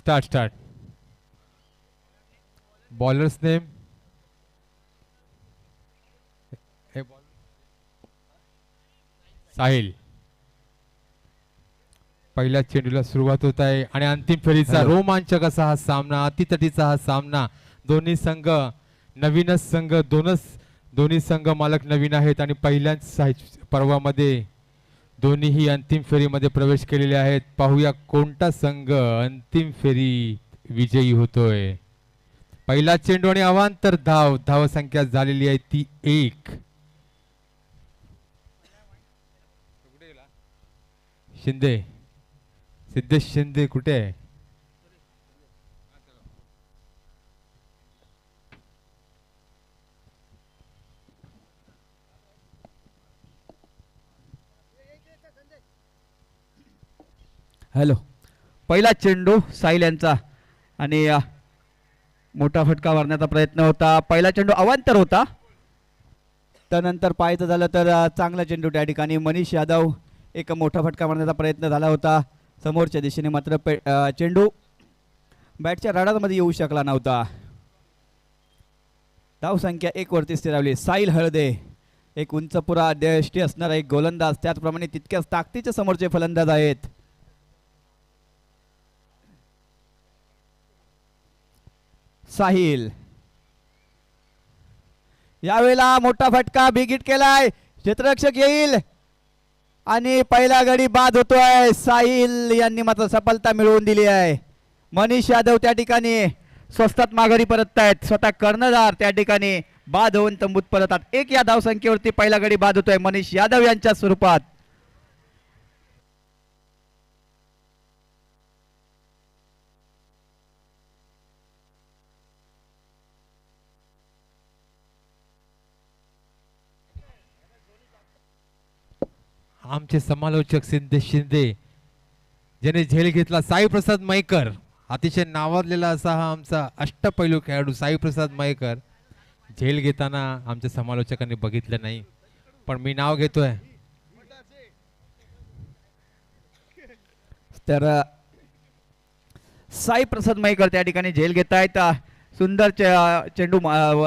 Start. Bowlers name. Sahil. पहिल्या चेंडूला सुरुवात होत आहे आणि अंतिम फेरीचा रोमांचक असा हा सामना, अतितटीचा हा सामना. दोन्ही संघ नवीनच संघ, दोन्ही संघ मालक नवीन आहेत आणि पहिल्याच पर्वामध्ये दोन्हीही अंतिम फेरीमध्ये प्रवेश केलेले आहेत. पाहूया कोणता संघ अंतिम फेरी विजयी होतोय. पहिला चेंडू आणि अवांतर धाव संख्या झालेली आहे ती 1. शिंदे, सिद्धेश शिंदे कुठे आहे? हॅलो. पहिला चेंडू साहिल यांचा आणि मोठा फटका मारण्याचा प्रयत्न होता. पहिला चेंडू अवांतर होता. त्यानंतर पाहायचं झालं तर चांगला चेंडू त्या ठिकाणी मनीष यादव एक मोठा फटका मारण्याचा प्रयत्न झाला होता समोरच्या दिशेने, मात्र चेंडू बॅटच्या रडारमध्ये येऊ शकला नव्हता. धाव संख्या 1 वरती स्थिरावली. साहिल हळदे एक उंच पुरा यष्टी असणारा एक गोलंदाज, त्याचप्रमाणे तितक्याच ताकदीचे समोरचे फलंदाज आहेत. साहिल यावेळेला मोठा फटका, बिग हिट केलाय, क्षेत्ररक्षक येईल आणि पहिला गडी बाद होतोय. साहिल यांनी मात्र सफलता मिळवून दिली आहे. मनीष यादव त्या ठिकाणी स्वस्तात माघारी परततायत. स्वतः कर्णधार त्या ठिकाणी बाद होऊन तंबूत परततात. 1 या धावसंख्येवरती पहिला गडी बाद होतोय मनीष यादव यांच्या स्वरूपात. आमचे समालोचक सिद्धेश शिंदे, ज्याने झेल घेतला साई प्रसाद मयेकर. अतिशय नावाजलेला असा हा आमचा अष्टपैलू खेळाडू साई प्रसाद मयेकर झेल घेताना आमच्या समालोचकांनी बघितलं नाही, पण मी नाव घेतोय. तर साई प्रसाद मयेकर त्या ठिकाणी झेल घेत आहेत. सुंदर चेंडू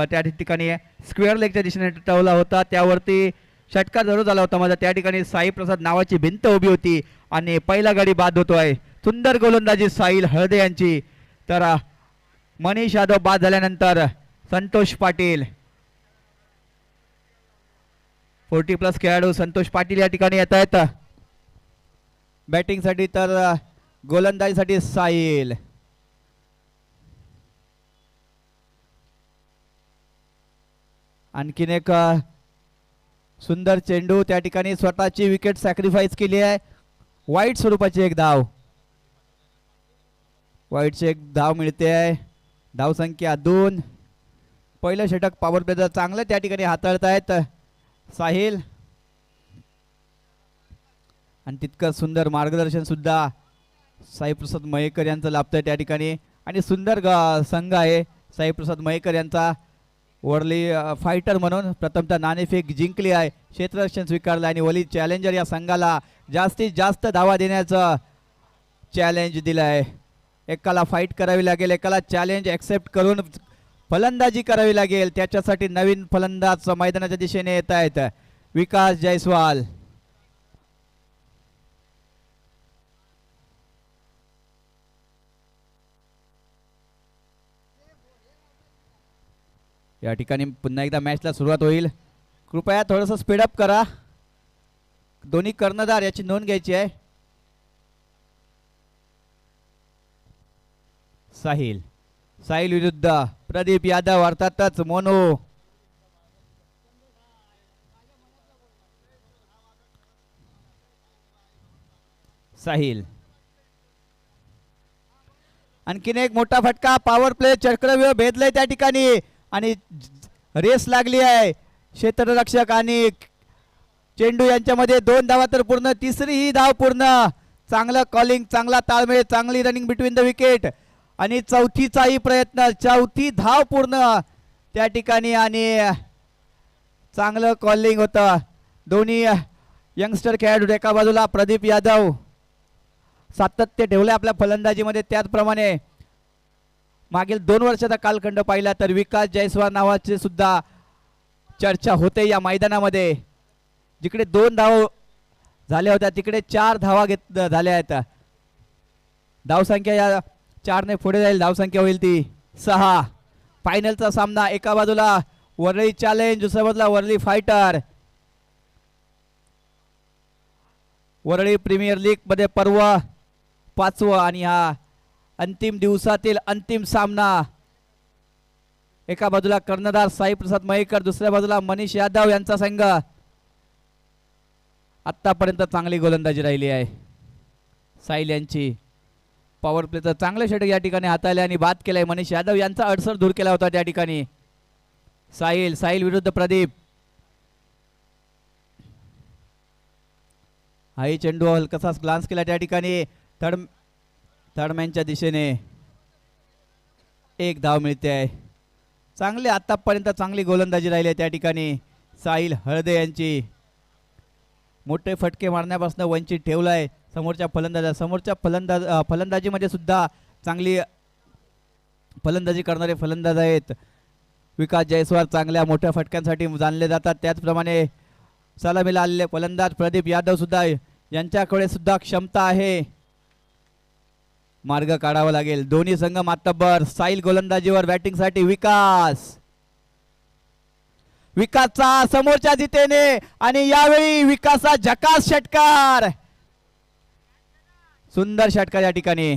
त्या ठिकाणी स्क्वेअर लेगच्या दिशेने टवला होता, त्यावरती षटकार जरूर झाला होता. माझा त्या ठिकाणी साई प्रसाद नावाची भिंत उभी होती आणि पहिला गडी बाद होतोय. सुंदर गोलंदाजी साहिल हळदे यांची. तर मनीष यादव बाद झाल्यानंतर संतोष पाटील 40+ खेळाडू संतोष पाटील या ठिकाणी येत आहेत बॅटिंगसाठी. तर गोलंदाजीसाठी साहिल. आणखीन एक सुंदर चेंडू त्या ठिकाणी स्वतःची विकेट सॅक्रिफाईस केली आहे. वाईट स्वरूपाची एक धाव, वाईटची एक धाव मिळते आहे. धाव संख्या 2. पहिलं षटक पॉवर प्लेचं चांगलं त्या ठिकाणी हाताळतायत साहिल आणि तितकं सुंदर मार्गदर्शन सुद्धा साईप्रसाद मयेकर यांचं लाभतंय त्या ठिकाणी. आणि सुंदर संघ आहे साईप्रसाद मयेकर यांचा. वरली फायटर म्हणून प्रथमतः नाणेफेक जिंकली आहे, क्षेत्ररक्षण स्वीकारलं आणि वली चॅलेंजर या संघाला जास्तीत जास्त धावा देण्याचं चॅलेंज दिलं आहे. एकाला फाईट करावी लागेल, एकाला चॅलेंज ॲक्सेप्ट करून फलंदाजी करावी लागेल. त्याच्यासाठी नवीन फलंदाज मैदानाच्या दिशेने येत आहेत. विकास जयस्वाल. या ठिकाणी पुन्हा एकदा मॅचला सुरुवात होईल. कृपया थोडंसं स्पीडअप करा. दोन्ही कर्णधार याची नोंद घ्यायची आहे. साहिल विरुद्ध प्रदीप यादव, अर्थातच मोनो. साहिल आणखीन एक मोठा फटका, पॉवर प्ले चक्रव्यूह भेदलंय त्या ठिकाणी आणि रेस लागली आहे. क्षेत्ररक्षक आणि चेंडू यांच्यामध्ये 2 धावा तर पूर्ण, तिसरी ही धाव पूर्ण. चांगलं कॉलिंग, चांगला ताळमेळ, चांगली रनिंग बिटवीन द विकेट आणि चौथीचाही प्रयत्न, चौथी धाव पूर्ण त्या ठिकाणी आणि चांगलं कॉलिंग होतं. दोन्ही यंगस्टर खेळाडू एका बाजूला प्रदीप यादव, सातत्य ठेवले आपल्या फलंदाजीमध्ये. त्याचप्रमाणे मागील 2 वर्षाचा कालखंड पाहिला तर विकास जयस्वाल नावाचे सुद्धा चर्चा होते या मैदानामध्ये. जिकडे 2 धाव झाल्या होत्या तिकडे 4 धावा झाल्या आहेत. धावसंख्या या 4ने पुढे जाईल. धावसंख्या होईल ती 6. फायनलचा सामना. एका बाजूला वरळी चॅलेंज, दुसऱ्या बाजूला Worli fighter. Worli premier league मध्ये पर्व 5वं आणि हा अंतिम दिवसातील अंतिम सामना. एका बाजूला कर्णधार साईप्रसाद मयेकर, दुसऱ्या बाजूला मनीष यादव यांचा संघ. आतापर्यंत चांगली गोलंदाजी राहिली आहे साहिल यांची. पॉवर प्लेचं चांगलं षटक या ठिकाणी हाताळले आणि बाद केलाय मनीष यादव यांचा. अडसर दूर केला होता त्या ठिकाणी. साहिल विरुद्ध प्रदीप. हाई चेंडू हलकासाच ग्लान्स केला त्या ठिकाणी. थर्डमॅनच्या दिशेने 1 धाव मिळते आहे. चांगले आतापर्यंत चांगली गोलंदाजी राहिली आहे त्या ठिकाणी साहिल हळदे यांची. मोठे फटके मारण्यापासून वंचित ठेवलाय समोरच्या फलंदाजीमध्ये सुद्धा चांगली फलंदाजी करणारे फलंदाज आहेत. विकास जयस्वाल चांगल्या मोठ्या फटक्यांसाठी जाणले जातात. त्याचप्रमाणे सलामीला आलेले फलंदाज प्रदीप यादव सुद्धा यांच्याकडे सुद्धा क्षमता आहे. मार्ग काढावा लागेल. दोन्ही संघ मातब्बर. साहिल गोलंदाजीवर, बॅटिंगसाठी विकासचा समोरच्या दिशेने आणि यावेळी विकासचा झकास षटकार. सुंदर षटकार या ठिकाणी.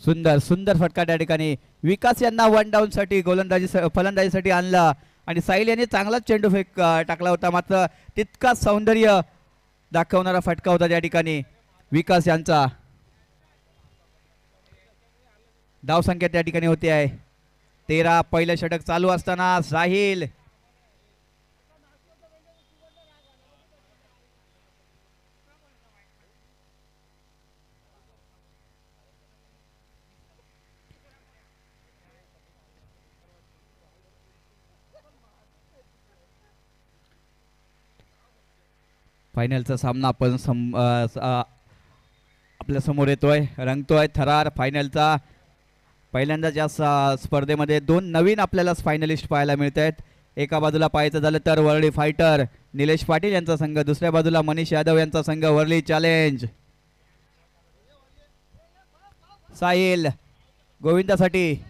सुंदर फटका त्या ठिकाणी. विकास यांना 1 डाऊन साठी फलंदाजीसाठी आणला आणि साहिल यांनी चांगलाच चेंडू फेक टाकला होता. मात्र तितकाच सौंदर्य दाखवणारा फटका होता त्या ठिकाणी विकास यांचा. धावसंख्या त्या ठिकाणी होती आहे 13. पहिलं षटक चालू असताना साहिल फायनलचा सामना आपण आपल्या समोर येतोय, रंगतोय. थरार फायनलचा. पहिल्यांदाच या स्पर्धेमध्ये 2 नवीन आपल्याला फायनलिस्ट पाहायला मिळत आहेत. एका बाजूला पाहायचं झालं तर वरळी फायटर निलेश पाटील यांचा संघ, दुसऱ्या बाजूला मनीष यादव यांचा संघ वरळी चॅलेंज. साहिल गोविंदासाठी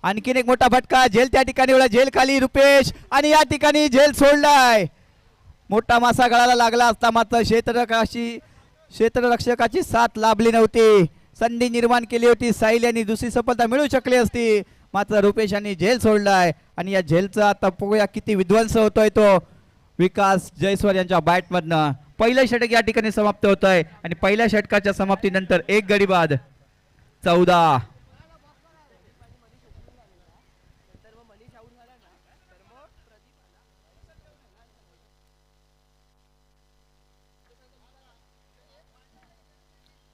आणखीन एक मोठा फटका. झेल त्या ठिकाणी उडला. झेल खाली रुपेश आणि या ठिकाणी झेल सोडलाय. मोठा मासा गळाला लागला असता मात्र क्षेत्ररक्षकाची साथ लाभली नव्हती. संधी निर्माण केली होती साहिल यांनी. दुसरी सफलता मिळू शकली असती मात्र रुपेश यांनी झेल सोडलाय आणि या झेलचा आता बघूया किती विध्वंस होतोय तो विकास जयस्वाल यांच्या बॅटमधनं. पहिलं षटक या ठिकाणी समाप्त होत आहे आणि पहिल्या षटकाच्या समाप्तीनंतर 1 गडी बाद. 14.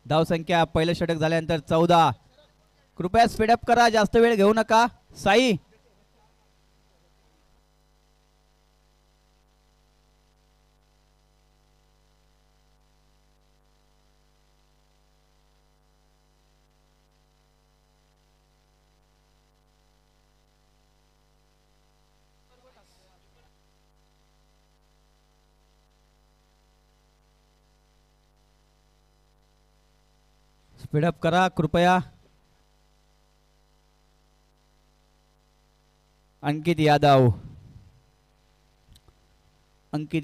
धावसंख्या पहिलं षटक झाल्यानंतर 14. कृपया स्पीडअप करा, जास्त वेळ घेऊ नका. साई स्पीडअप करा कृपया. अंकित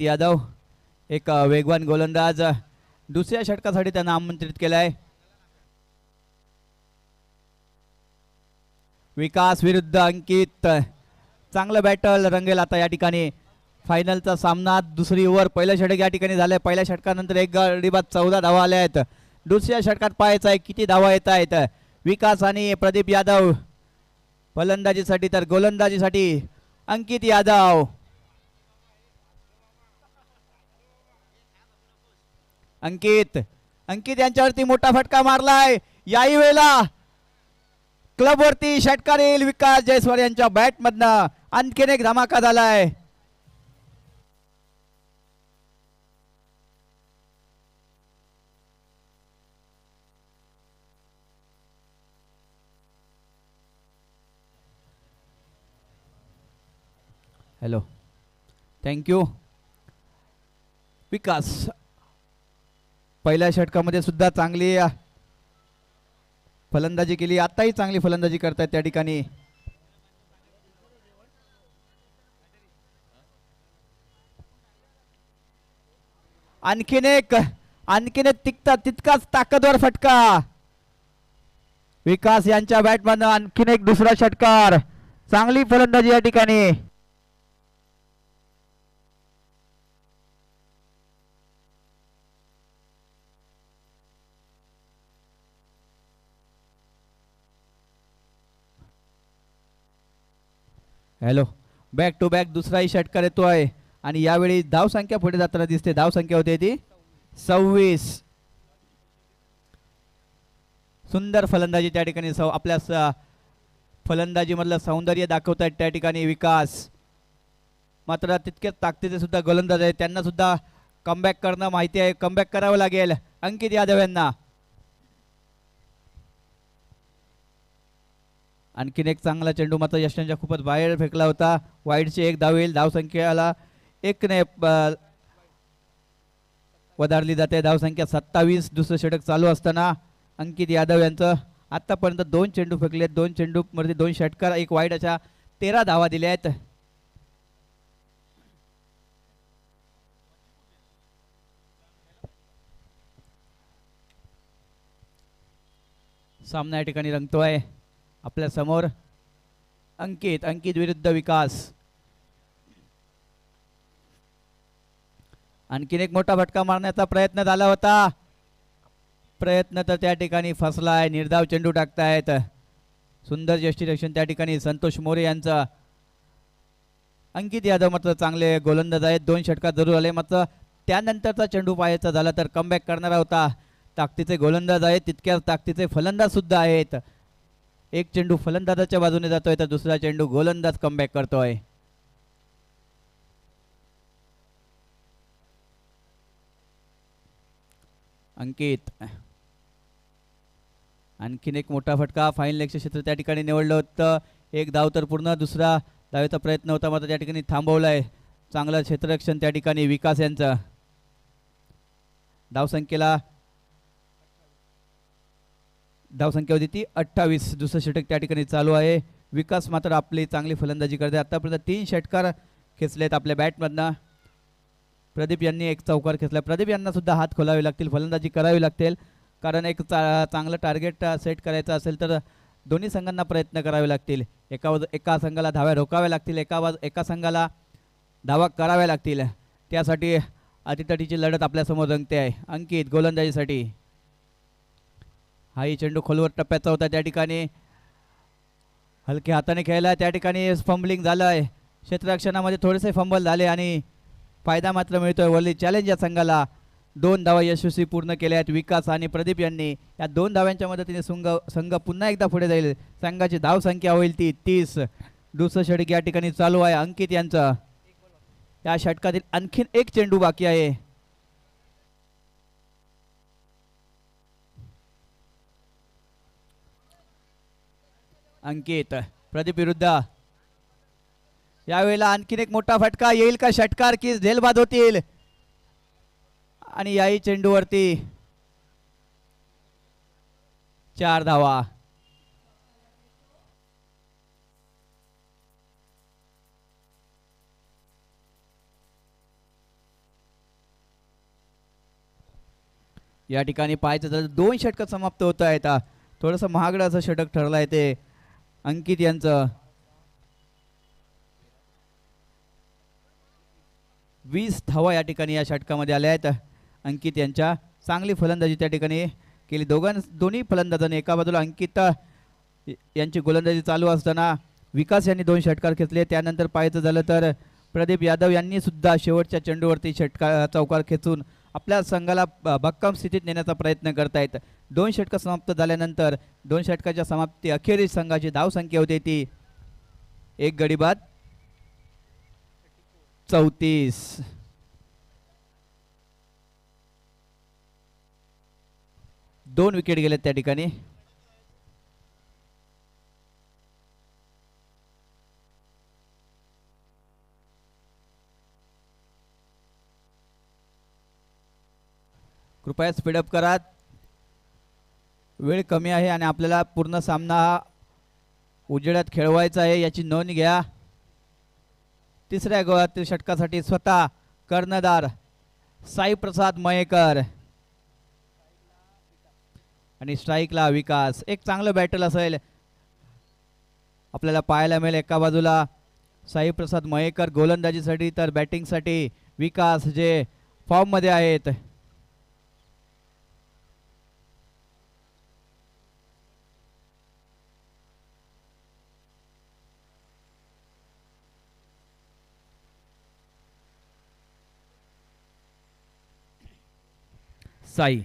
यादव एक वेगवान गोलंदाज. दुसऱ्या षटकासाठी त्यांना आमंत्रित केलाय. विकास विरुद्ध अंकित. चांगलं बॅटल रंगेल आता या ठिकाणी. फायनलचा सामना. दुसरी ओव्हर. पहिलं षटक या ठिकाणी झालंय. पहिल्या षटकानंतर 1 गडी बाद. 14 धावा आल्या आहेत. दुसऱ्या षटकात पाहायचं आहे किती धावा येत आहेत. विकास आणि प्रदीप यादव फलंदाजीसाठी तर गोलंदाजीसाठी अंकित यादव. अंकित यांच्यावरती मोठा फटका मारलाय. याही वेळेला क्लबवरती षटकार येईल विकास जयस्वाल यांच्या बॅट मधनं. आणखीन एक धमाका झालाय. Hello, thank you. विकास पहिल्या षटकामध्ये सुद्धा चांगली फलंदाजी केली, आताही चांगली फलंदाजी करतायत त्या ठिकाणी. आणखीन एक तितकाच ताकदवर फटका विकास यांच्या बॅटमधनं. आणखीन एक दुसरा षटकार. चांगली फलंदाजी या ठिकाणी. हॅलो, बॅक टू बॅक दुसराही षटकार येतोय आणि यावेळी धाव संख्या पुढे जाताना दिसते. धाव संख्या होती ती 26. सुंदर फलंदाजी त्या ठिकाणी. आपल्या फलंदाजी मधलं सौंदर्य दाखवतायत त्या ठिकाणी विकास. मात्र तितकेच ताकदीचे सुद्धा गोलंदाज आहेत, त्यांना सुद्धा कमबॅक करणं माहिती आहे. कमबॅक करावं लागेल अंकित यादव यांना. आणखीन एक चांगला चेंडू मात्र यशवंतच्या खूपच बाहेर फेकला होता. वाईडची एक धाव येईल. धाव संख्येला 1 ने वधारली जाते. धाव संख्या 27. दुसरं षटक चालू असताना अंकित यादव यांचं आतापर्यंत 2 चेंडू फेकले. 2 चेंडू मध्ये 2 षटकार, 1 वाईड अशा 13 धावा दिल्या आहेत. सामना या ठिकाणी रंगतोय. आपल्या समोर अंकित विरुद्ध विकास. आणखीन एक मोठा फटका मारण्याचा प्रयत्न झाला होता. प्रयत्न तर त्या ठिकाणी फसलाय. निर्धाव चेंडू टाकतायत. सुंदर यष्टीरक्षण त्या ठिकाणी संतोष मोरे यांचं. अंकित यादव मात्र चांगले गोलंदाज आहेत. 2 षटकार जरूर आले. मात्र त्यानंतरचा चेंडू पाहायचा झाला तर कमबॅक करणारा होता. ताकदीचे गोलंदाज आहेत, तितक्याच ताकदीचे फलंदाज सुद्धा आहेत. एक चेंडू फलंदाजाच्या बाजूने जातोय तर दुसरा चेंडू गोलंदाज कमबॅक करतोय. अंकित. आणखीन एक मोठा फटका. फाईन लेगचे क्षेत्र त्या ठिकाणी निवडलं होतं. 1 धाव तर पूर्ण. दुसरा धावेचा प्रयत्न होता मात्र त्या ठिकाणी थांबवलाय. चांगलं क्षेत्ररक्षण त्या ठिकाणी विकास यांचं. धावसंख्या होती ती 28. दुसरं षटक त्या ठिकाणी चालू आहे. विकास मात्र आपली चांगली फलंदाजी करते. आतापर्यंत 3 षटकार खेचलेत आपल्या बॅटमधनं. प्रदीप यांनी 1 चौकार खेचला. प्रदीप यांना सुद्धा हात खोलावे लागतील, फलंदाजी करावी लागतील. कारण एक चांगलं टार्गेट सेट करायचं असेल तर दोन्ही संघांना प्रयत्न करावे लागतील. एका संघाला धाव्या रोकाव्या लागतील, एका संघाला धावा कराव्या लागतील. त्यासाठी अटीतटीची लढत आपल्यासमोर रंगते आहे. अंकित गोलंदाजीसाठी. हाही चेंडू खोलवर टप्प्याचा होता. त्या ठिकाणी हलक्या हाताने खेळला. त्या ठिकाणी फंबलिंग झालं आहे. क्षेत्ररक्षणामध्ये थोडेसे फंबल झाले आणि फायदा मात्र मिळतोय वरली चॅलेंज या संघाला. 2 धावा यशस्वी पूर्ण केल्या आहेत विकास आणि प्रदीप यांनी. या 2 धाव्यांच्या मदतीने संघ पुन्हा एकदा पुढे जाईल. संघाची धाव संख्या होईल ती 30. दुसरं षटक या ठिकाणी चालू आहे अंकित यांचं. या षटकातील आणखीन एक चेंडू बाकी आहे. अंकित प्रदीप विरुद्ध. यावेळेला आणखीन एक मोठा फटका येईल का? षटकार की झेलबाद होतील? आणि याही चेंडूवरती 4 धावा. या ठिकाणी पाहायचं तर 2 षटक समाप्त होत आहेत. थोडंसं महागडं असं षटक ठरलं आहे ते अंकित यांचं. 20 धावा या ठिकाणी या षटकामध्ये आल्या आहेत अंकित यांच्या. चांगली फलंदाजी त्या ठिकाणी केली दोन्ही फलंदाजांनी. एका बाजूला अंकित यांची गोलंदाजी चालू असताना विकास यांनी 2 षटकार खेचले. त्यानंतर पाहायचं झालं तर प्रदीप यादव यांनी सुद्धा शेवटच्या चेंडूवरती चौकार खेचून आपल्या संघाला भक्कम स्थितीत नेण्याचा प्रयत्न करतायत. 2 षटकं समाप्त झाल्यानंतर 2 षटकाच्या समाप्ती अखेरीस संघाची धावसंख्या होते ती 1 गडी बाद 34. दोन विकेट गेलेत त्या ठिकाणी. कृपया स्पीडअप करा, वेळ कमी आहे आणि आपल्याला पूर्ण सामना उजेडात खेळवायचा आहे याची नोंद घ्या. तिसऱ्या षटकासाठी स्वतः कर्णधार साई प्रसाद मयेकर आणि स्ट्राईकला विकास. एक चांगलं बॅटल असेल आपल्याला पाहायला मिळेल. एका बाजूला साई प्रसाद मयेकर गोलंदाजीसाठी तर बॅटिंगसाठी विकास जे फॉर्ममध्ये आहेत. साई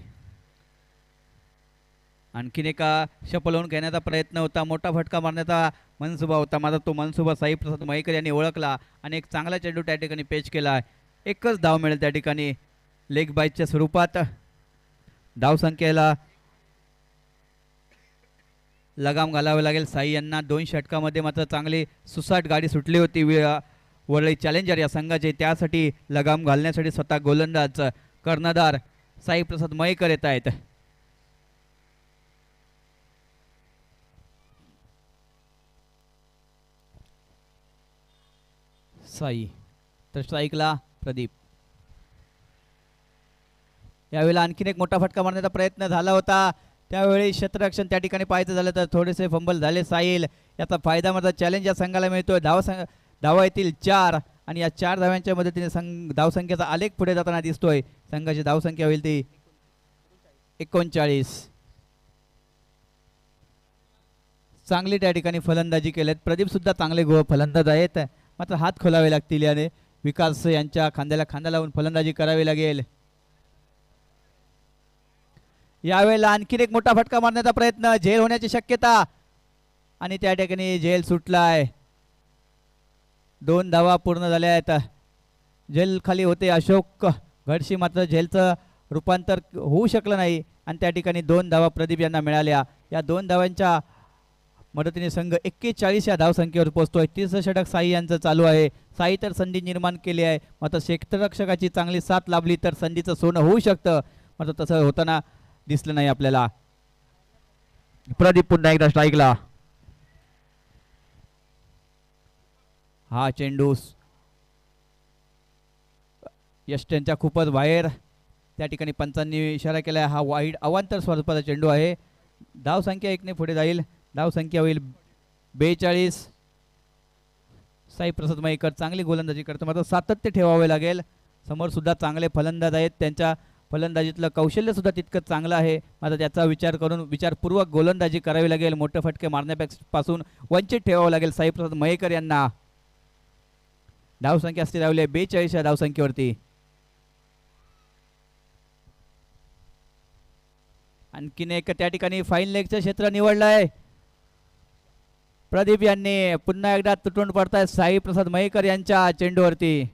आणखीन एका शपलवून घेण्याचा प्रयत्न होता, मोठा फटका मारण्याचा मनसुबा होता, मात्र तो मनसुबा साई प्रसाद मयेकर यांनी ओळखला आणि एक चांगला चेंडू त्या ठिकाणी पेच केला. एकच धाव मिळेल त्या ठिकाणी लेग बाईटच्या स्वरूपात. धावसंख्येला लगाम घालावे लागेल साई यांना. 2 षटकामध्ये मात्र चांगली सुसाट गाडी सुटली होती वरळी चॅलेंजर या संघाचे. त्यासाठी लगाम घालण्यासाठी स्वतः गोलंदाज कर्णधार साई प्रसाद मयेकर येत आहेत. साई तर स्ट्राईकला प्रदीप. यावेळेला आणखीन एक मोठा फटका मारण्याचा प्रयत्न झाला होता, त्यावेळी क्षेत्ररक्षण त्या ठिकाणी पाहायचं झालं तर थोडेसे फंबल झाले साईल. याचा फायदा मात्र चॅलेंज या संघाला मिळतोय. धावा येतील 4 आणि या 4 धाव्यांच्या मदतीने धावसंख्येचा आलेख पुढे जाताना दिसतोय. संघाची धावसंख्या होईल ती 39. चांगली त्या ठिकाणी फलंदाजी केलेत. प्रदीप सुद्धा चांगले फलंदाज आहेत, मात्र हात खोलावे लागतील याने. विकास यांच्या खांद्याला खांदा लावून फलंदाजी करावी लागेल. यावेळेला आणखीन एक मोठा फटका मारण्याचा प्रयत्न, झेल होण्याची शक्यता आणि त्या ठिकाणी झेल सुटलाय. 2 धावा पूर्ण झाल्या आहेत. झेल खाली होते अशोक घडशी, मात्र झेलचं रूपांतर होऊ शकलं नाही आणि त्या ठिकाणी 2 धावा प्रदीप यांना मिळाल्या. या 2 धावांच्या मदतीने संघ 41 या धावसंख्येवर पोहोचतोय. 30 षटक साई यांचं चालू आहे. साई तर संधी निर्माण केली आहे, मात्र क्षेत्ररक्षकाची चांगली साथ लाभली तर संधीचं सोनं होऊ शकतं, मात्र तसं होताना दिसलं नाही आपल्याला. प्रदीप पुन्हा एकदा स्ट्राईकला. हा चेंडू यष्ट्यांच्या खूपच बाहेर, त्या ठिकाणी पंचांनी इशारा केला. हा वाईड अवांतर स्वरूपाचा चेंडू आहे. धावसंख्या 1 ने पुढे जाईल. धावसंख्या होईल 42. साई प्रसाद मयेकर चांगली गोलंदाजी करतो, मात्र सातत्य ठेवावे लागेल. समोर सुद्धा चांगले फलंदाज आहेत, त्यांच्या फलंदाजीतलं कौशल्य सुद्धा तितकंच चांगलं आहे, मात्र त्याचा विचार करून विचारपूर्वक गोलंदाजी करावी लागेल. मोठे फटके मारण्यापासून वंचित ठेवावं लागेल साई प्रसाद मयेकर यांना. धावसंख्या असते राहिली 42 या धावसंख्येवरती. आणखीन एक त्या ठिकाणी फाईन लेगचं क्षेत्र निवडलं आहे. प्रदीप यांनी पुन्हा एकदा तुटून पडतायत साई प्रसाद मयेकर यांच्या चेंडूवरती.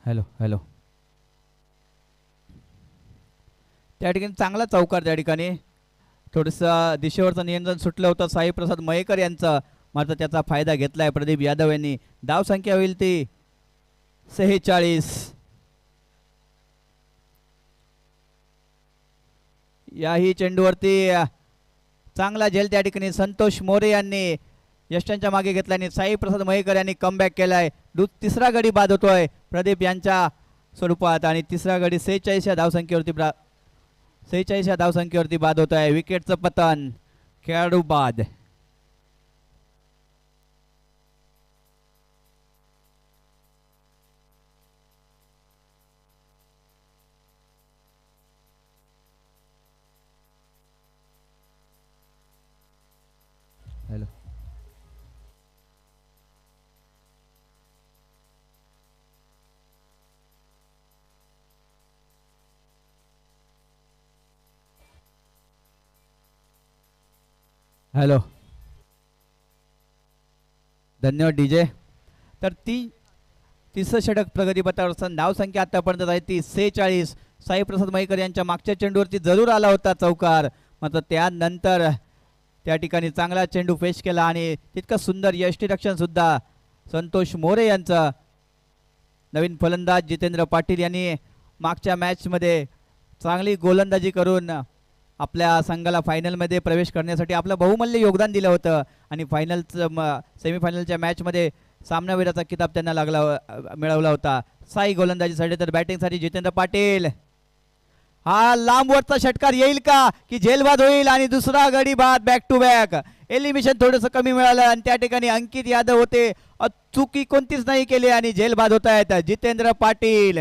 Hello hello. त्या ठिकाणी चांगला चौकार, त्या ठिकाणी थोडंसं दिशेवरचं नियंत्रण सुटलं होतं साई प्रसाद मयेकर यांचं, मात्र त्याचा फायदा घेतलाय प्रदीप यादव यांनी. धावसंख्या होईल ती 46. याही चेंडूवरती चांगला झेल त्या ठिकाणी संतोष मोरे यांनी यष्ट्यांच्या मागे घेतल्याने साई प्रसाद मयेकर यांनी कमबॅक केलाय. तिसरा गडी बाद होतोय प्रदीप यांच्या स्वरूपात आणि तिसरा गडी 46 या धावसंख्येवरती बाद होत आहे. विकेटचं पतन, खेळाडू बाद. हॅलो, धन्यवाद डीजे. तर तिसरं षटक प्रगतीपथावर असताना धाव संख्या आतापर्यंत आहे ती 46. साईप्रसाद मयेकर यांच्या मागच्या चेंडूवरती जरूर आला होता चौकार, मात्र त्यानंतर त्या ठिकाणी चांगला चेंडू फेस केला आणि तितकं सुंदर यष्टीरक्षण सुद्धा संतोष मोरे यांचं. नवीन फलंदाज जितेंद्र पाटील यांनी मागच्या मॅचमध्ये चांगली गोलंदाजी करून आपल्या संघाला फायनलमध्ये प्रवेश करण्यासाठी आपलं बहुमूल्य योगदान दिलं होतं आणि फायनलचं सेमीफायनलच्या मॅचमध्ये सामनावीराचा किताब त्यांना मिळवला होता. साई गोलंदाजीसाठी तर बॅटिंगसाठी जितेंद्र पाटील. हा लांबवरचा षटकार येईल का की झेलबाद होईल आणि दुसरा गडी बाद बॅक टू बॅक. एलिमिनेशन थोडंसं कमी मिळालं आणि त्या ठिकाणी अंकित यादव होते, चुकी कोणतीच नाही केली आणि झेलबाद होत आहेत जितेंद्र पाटील.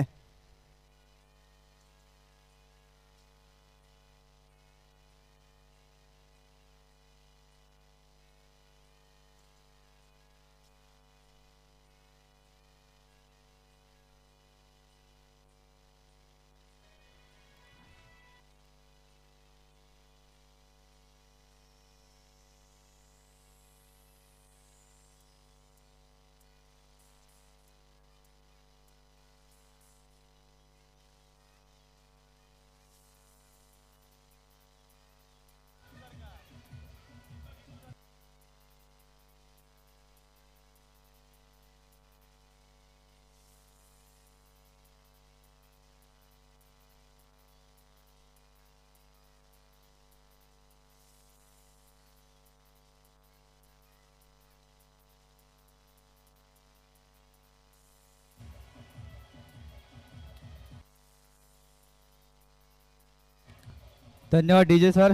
धन्यवाद डीजे सर.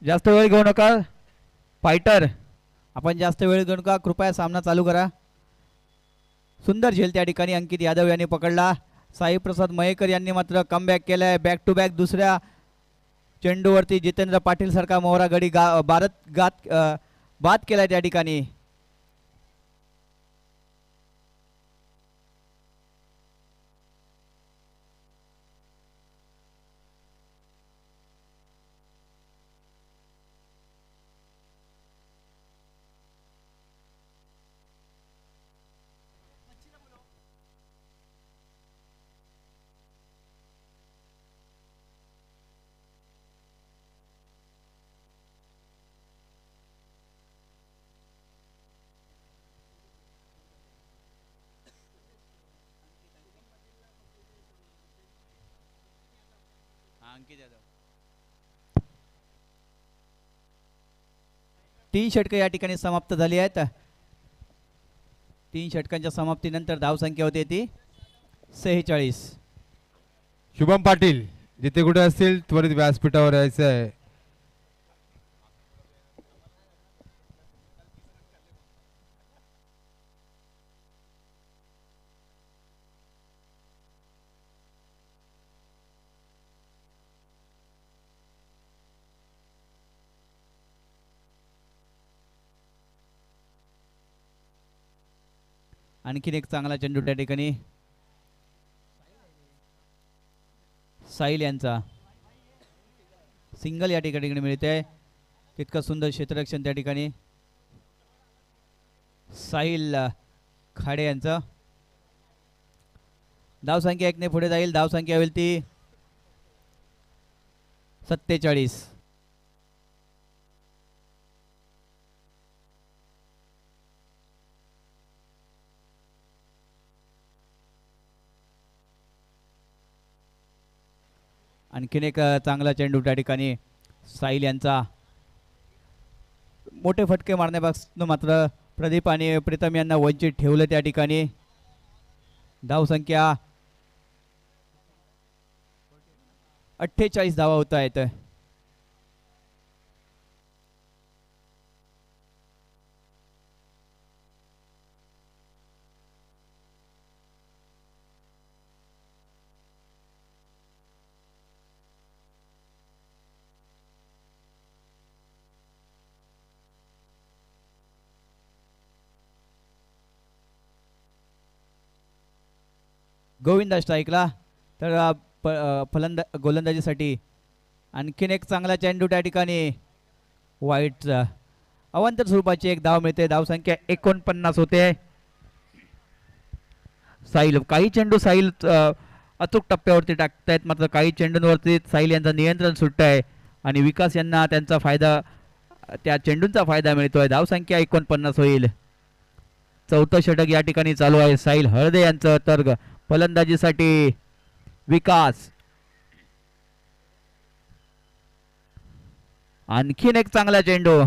जास्त वेळ घेऊ नका फायटर, आपण जास्त वेळ घेऊ नका, कृपया सामना चालू करा. सुंदर झेल त्या ठिकाणी अंकित यादव यांनी पकडला. साईप्रसाद मयेकर यांनी मात्र कमबॅक केलाय. बॅक टू बॅक दुसऱ्या चेंडूवरती जितेंद्र पाटील सारखा मोहरा गडी बाद केलाय त्या ठिकाणी. अंकित यादव. 3 षटके या ठिकाणी समाप्त झाली आहेत. 3 षटकांच्या समाप्तीनंतर धावसंख्या होते ती 46. शुभम पाटील जिथे कुठे असतील त्वरित व्यासपीठावर यायचं आहे. आणखीन एक चांगला चेंडू त्या ठिकाणी साहिल यांचा सिंगल या ठिकाणी मिळते. तितकं सुंदर क्षेत्ररक्षण त्या ठिकाणी साहिल खाडे यांचा. धावसंख्या 1 ने पुढे जाईल. धावसंख्या होईल ती 47. आणखीन एक चांगला चेंडू त्या ठिकाणी साहिल यांचा. मोठे फटके मारण्यापासून मात्र प्रदीप आणि प्रीतम यांना वंचित ठेवलं त्या ठिकाणी. धावसंख्या 48 धावा होत आहेत. गोविंदा स्ट्राईकला. तर गोलंदाजीसाठी आणखीन एक चांगला चेंडू त्या ठिकाणी वाईटचा अवांतर स्वरूपाची एक धाव मिळते. धावसंख्या 49 होते. साहिल काही चेंडू साहिल अचूक टप्प्यावरती टाकतायत, मात्र काही चेंडूंवरती साहिल यांचं नियंत्रण सुटत आहे आणि विकास यांना त्यांचा फायदा त्या चेंडूंचा फायदा मिळतोय. धावसंख्या 49 होईल. चौथं षटक या ठिकाणी चालू आहे. साहिल हळदे यांचं तर फलंदाजीसाठी विकास. आणखीन एक चांगला चेंडू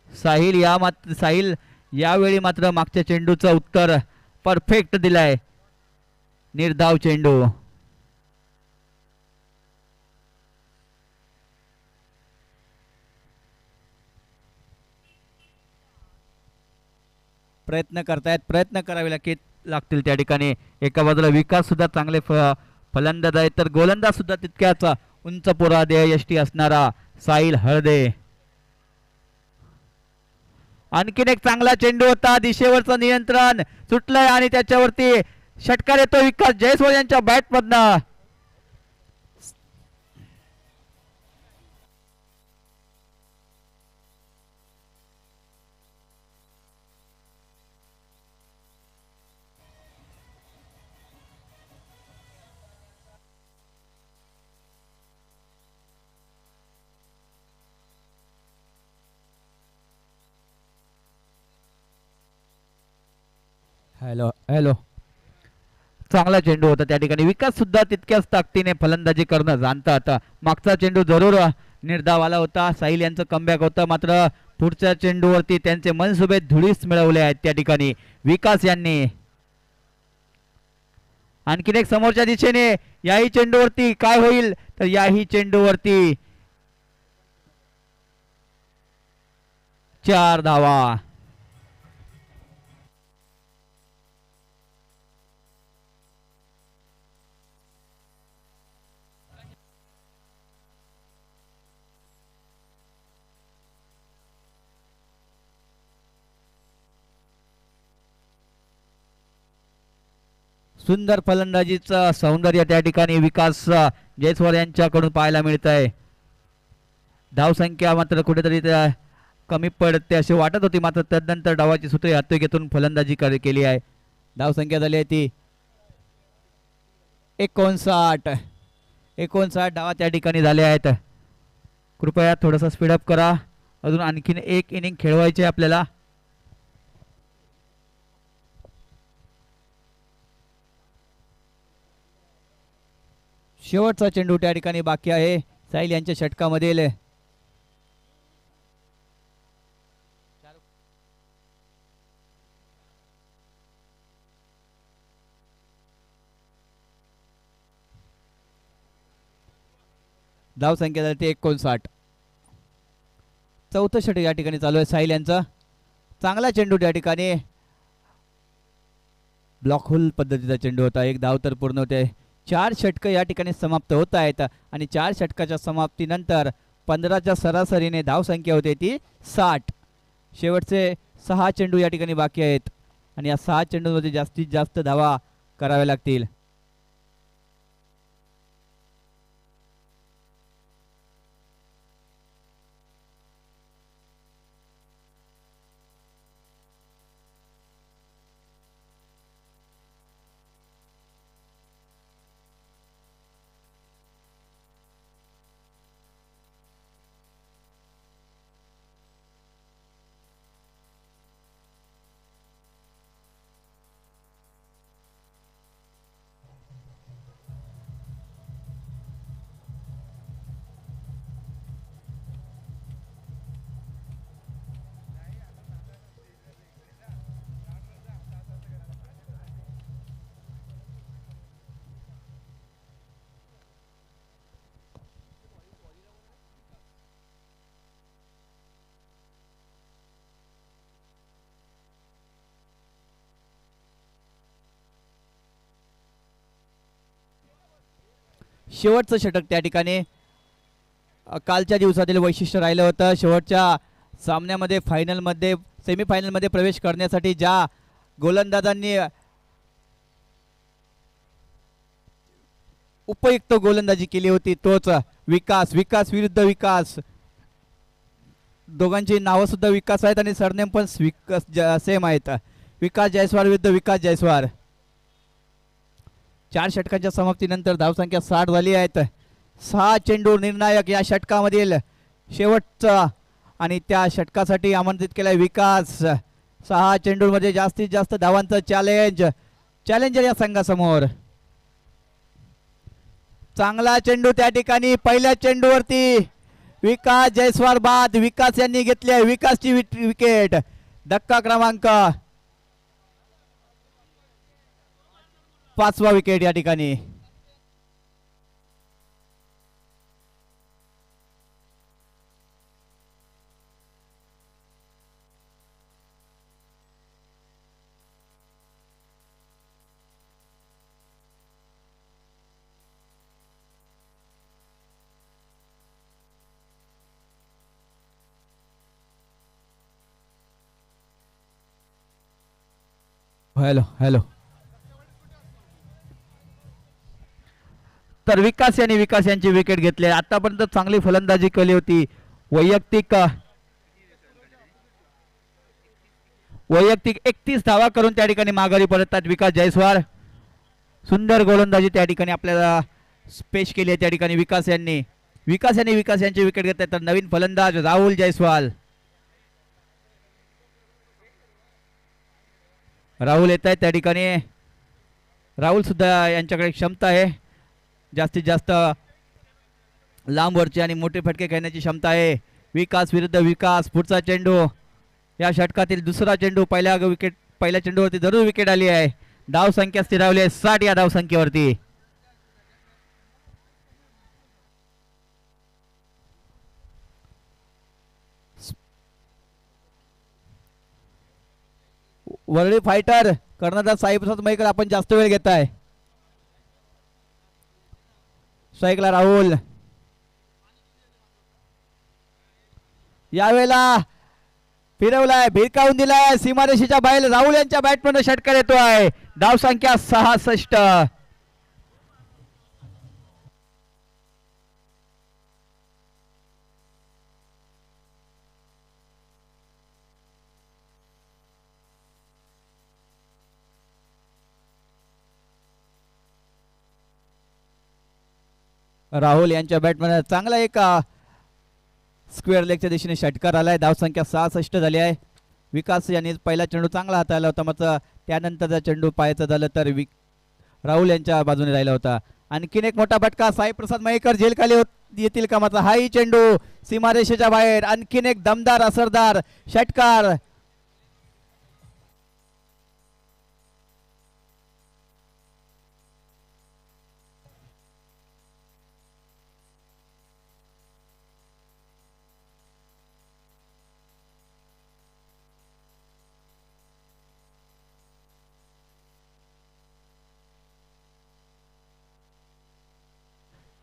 साहिल यावेळी मात्र मागच्या चेंडूचं उत्तर परफेक्ट दिलाय. निर्धाव चेंडू. प्रयत्न करतायत, प्रयत्न करावे लागतील त्या ठिकाणी. एका बाजूला विकास सुद्धा चांगले फलंदाज आहेत, तर गोलंदाज सुद्धा तितक्याच उंच पुरादे यष्टी असणारा साहिल हळदे. आणखीन एक चांगला चेंडू होता. दिशेवरचं नियंत्रण सुटलंय आणि त्याच्यावरती षटकार येतो विकास जयस्वाल यांच्या बॅट मधनं. हॅलो हॅलो चांगला चेंडू होता त्या ठिकाणी. विकास सुद्धा तितक्याच ताकदीने फलंदाजी करणं जाणतात. मागचा चेंडू जरूर निर्धाव आला होता. साहिल यांचं कमबॅक होतं, मात्र पुढच्या चेंडूवरती त्यांचे मनसुबे धुळीस मिळवले आहेत त्या ठिकाणी विकास यांनी. आणखीन एक समोरच्या दिशेने याही चेंडूवरती काय होईल, तर याही चेंडूवरती 4 धावा. सुंदर फलंदाजीचं सौंदर्य त्या ठिकाणी विकास जयस्वाल यांच्याकडून पाहायला मिळत आहे. धावसंख्या मात्र कुठेतरी कमी पडते असे वाटत होती, मात्र तदनंतर डावाची सूत्रे हाती घेऊन फलंदाजी केली आहे. धावसंख्या झाली आहे ती 59 डावा त्या ठिकाणी झाले आहेत. कृपया थोडंसं स्पीडअप करा, अजून आणखीन एक इनिंग खेळवायचे आपल्याला. शेवटचा चेंडू त्या ठिकाणी बाकी आहे साहिल यांच्या षटकामधील. धाव संख्या झाली 59. चौथं षटक या ठिकाणी चालू आहे साहिल यांचा. चांगला चेंडू त्या ठिकाणी ब्लॉक होल पद्धतीचा चेंडू होता. एक धाव तर पूर्ण होते. 4 षटक या ठिकाणी समाप्त होत आहेत आणि 4 षटकाच्या समाप्तीनंतर 15च्या सरासरीने धाव संख्या होते ती 60. शेवटचे 6 चेंडू या ठिकाणी बाकी आहेत आणि या 6 चेंडूंमध्ये जास्तीत जास्त धावा कराव्या लागतील. शेवटचं षटक त्या ठिकाणी कालच्या दिवसातील वैशिष्ट्य राहिलं होतं. शेवटच्या सामन्यामध्ये फायनलमध्ये सेमीफायनलमध्ये प्रवेश करण्यासाठी ज्या गोलंदाजांनी उपयुक्त गोलंदाजी केली होती तोच विकास. विकास विरुद्ध विकास, दोघांची नावं सुद्धा विकास आहेत आणि सरनेम पण सेम आहेत. विकास जयस्वाल विरुद्ध विकास जयस्वाल. 4 षटकांच्या समाप्तीनंतर धावसंख्या 60 झाली आहेत. 6 चेंडू निर्णायक या षटकामधील शेवटचा आणि त्या षटकासाठी आमंत्रित केलाय विकास. 6 चेंडूमध्ये जास्तीत जास्त धावांचं चॅलेंजर या संघासमोर. चांगला चेंडू त्या ठिकाणी पहिल्या चेंडूवरती विकास जयस्वाल बाद. विकास यांनी घेतली आहे विकासची विकेट. धक्का क्रमांक 5वा विकेट या ठिकाणी. Hello hello. तर विकास यांची विकेट घेतली. आतापर्यंत चांगली फलंदाजी केली होती. वैयक्तिक 31 धावा करून त्या ठिकाणी माघारी परततात विकास जयस्वाल. सुंदर गोलंदाजी त्या ठिकाणी आपल्याला पेश केली आहे त्या ठिकाणी विकास यांनी यांची विकेट घेतली. तर नवीन फलंदाज राहुल जयस्वाल. राहुल येत आहे त्या ठिकाणी. राहुल सुद्धा यांच्याकडे क्षमता आहे, जास्तीत जास्त लांबवरची आणि मोठे फटके खेळण्याची क्षमता आहे. विकास विरुद्ध विकास. पुढचा चेंडू या षटकातील दुसरा चेंडू. पहिल्या चेंडूवरती जरूर विकेट आली आहे. धाव संख्या स्थिरावली आहे 60 या धाव संख्येवरती. वरळी फायटर कर्णधार साईप्रसाद मयेकर आपण जास्त वेळ घेत आहे. स्ट्राईकला राहुल. यावेळेला फिरवलाय, भिरकावून दिलाय सीमारेषेच्या बाहेर. राहुल यांच्या बॅटमधून षटकार येतोय. धाव संख्या 66. राहुल यांच्या बॅटमध्ये चांगला एक स्क्वेअर लेगच्या दिशेने षटकार आलाय. धावसंख्या 66 झाली आहे. विकास यांनी पहिला चेंडू चांगला हाताळला होता, मात्र त्यानंतरचा चेंडू पाहायचा झालं तर राहुल यांच्या बाजूने राहिला होता. आणखीन एक मोठा फटका. साईप्रसाद मयेकर झेल खाली येतील का, मात्र हाही चेंडू सीमारेषेच्या बाहेर. आणखीन एक दमदार असरदार षटकार.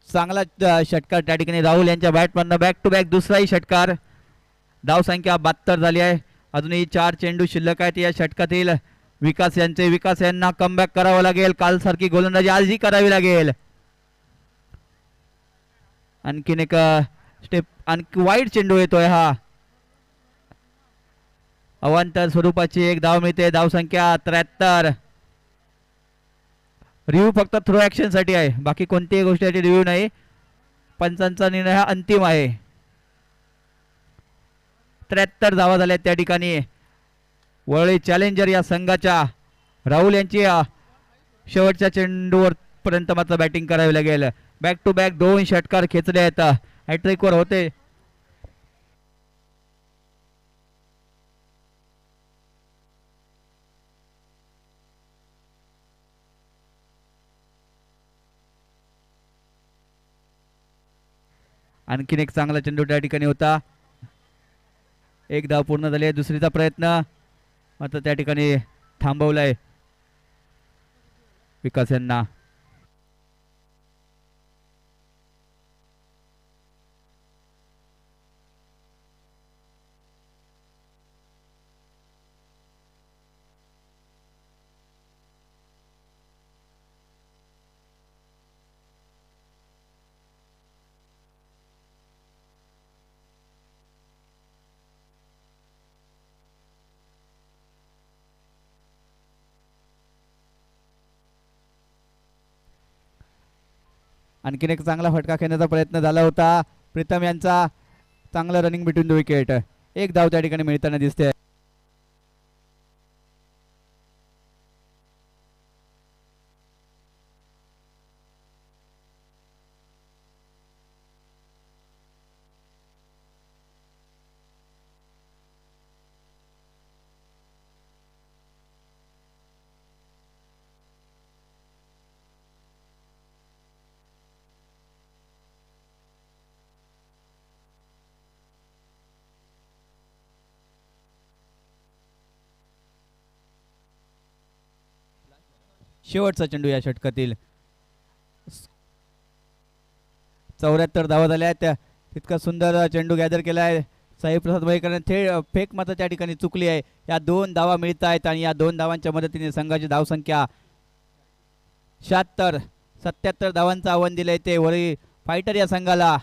चांगला षटकार त्या ठिकाणी राहुल यांच्या बॅटमधनं. बॅक टू बॅक दुसराही षटकार. धाव संख्या 72 झाली आहे. अजूनही 4 चेंडू शिल्लक आहेत या षटकातील. विकास यांना कमबॅक करावं लागेल. कालसारखी गोलंदाजी आजही करावी लागेल. आणखीन एक स्टेप, आणखी वाईट चेंडू येतोय हा. अवांतर स्वरूपाची एक धाव मिळते. धाव संख्या 73. रिव्ह्यू फक्त थ्रो ऍक्शन साठी आहे, बाकी कोणत्याही गोष्टीसाठी रिव्ह्यू नाही. पंचांचा निर्णय हा अंतिम आहे. 73 धावा झाल्या त्या ठिकाणी. वरळी चॅलेंजर या संघाच्या राहुल यांची शेवटच्या चेंडूवर पर्यंत मात्र बॅटिंग करावी लागेल. बॅक टू बॅक 2 षटकार खेचले आहेत. हॅट्रिक वर होते. आणखीन एक चांगला चेंडू त्या ठिकाणी होता. एक धाव पूर्ण झाली आहे. दुसरीचा प्रयत्न मात्र त्या ठिकाणी थांबवलाय विकास यांना. आणखीन एक चांगला फटका खेळण्याचा प्रयत्न झाला होता प्रीतम यांचा. चांगलं रनिंग बिटवीन द विकेट. एक धाव त्या ठिकाणी मिळताना दिसते. शेवटचा चेंडू या षटकातील. 74 धावा झाल्या आहेत. तितका सुंदर चेंडू गॅदर केला आहे साई प्रसाद मयेकर. थेट फेक मात्र त्या ठिकाणी चुकली आहे. या 2 धावा मिळत आहेत आणि या 2 धावांच्या मदतीने संघाची धावसंख्या 76-77 धावांचं आव्हान दिलंय ते वरी फायटर या संघाला.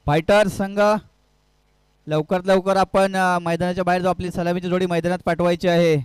फायटर संघ लवकरात लवकर आपण मैदानाच्या बाहेर जाऊ. आपली सलामीची जोडी मैदानात पाठवायची आहे.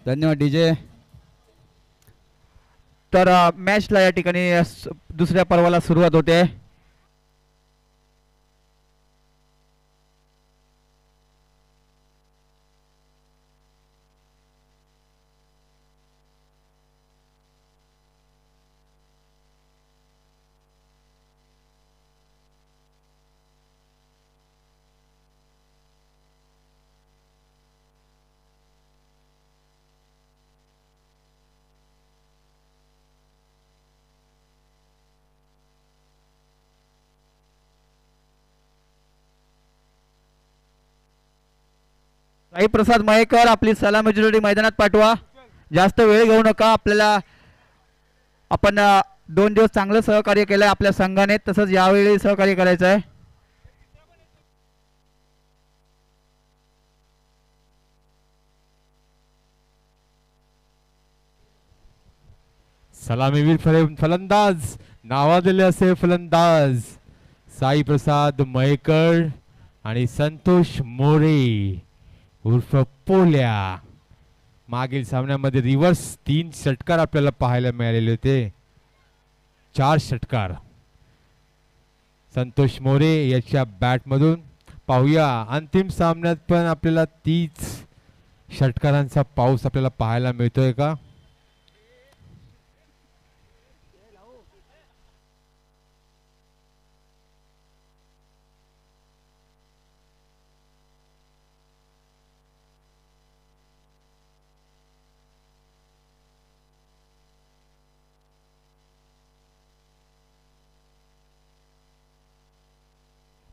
धन्यवाद डीजे. तर मॅचला या ठिकाणी दुसऱ्या पर्वाला सुरुवात होते. साई प्रसाद मयेकर आपली सलामीची जोडी मैदानात पाठवा. जास्त वेळ घेऊ नका. आपल्याला आपण 2 दिवस चांगलं सहकार्य केलंय आपल्या संघाने, तसंच यावेळी सहकार्य करायचं आहे. सलामीवीर फलंदाज नावाजलेले असे फलंदाज साई प्रसाद मयेकर आणि संतोष मोरे उर्फ पोल्या. मागील सामन्यामध्ये रिव्हर्स 3 षटकार आपल्याला पाहायला मिळालेले होते. 4 षटकार संतोष मोरे याच्या बॅटमधून. पाहूया अंतिम सामन्यात पण आपल्याला 30 षटकारांचा पाऊस आपल्याला पाहायला मिळतोय का.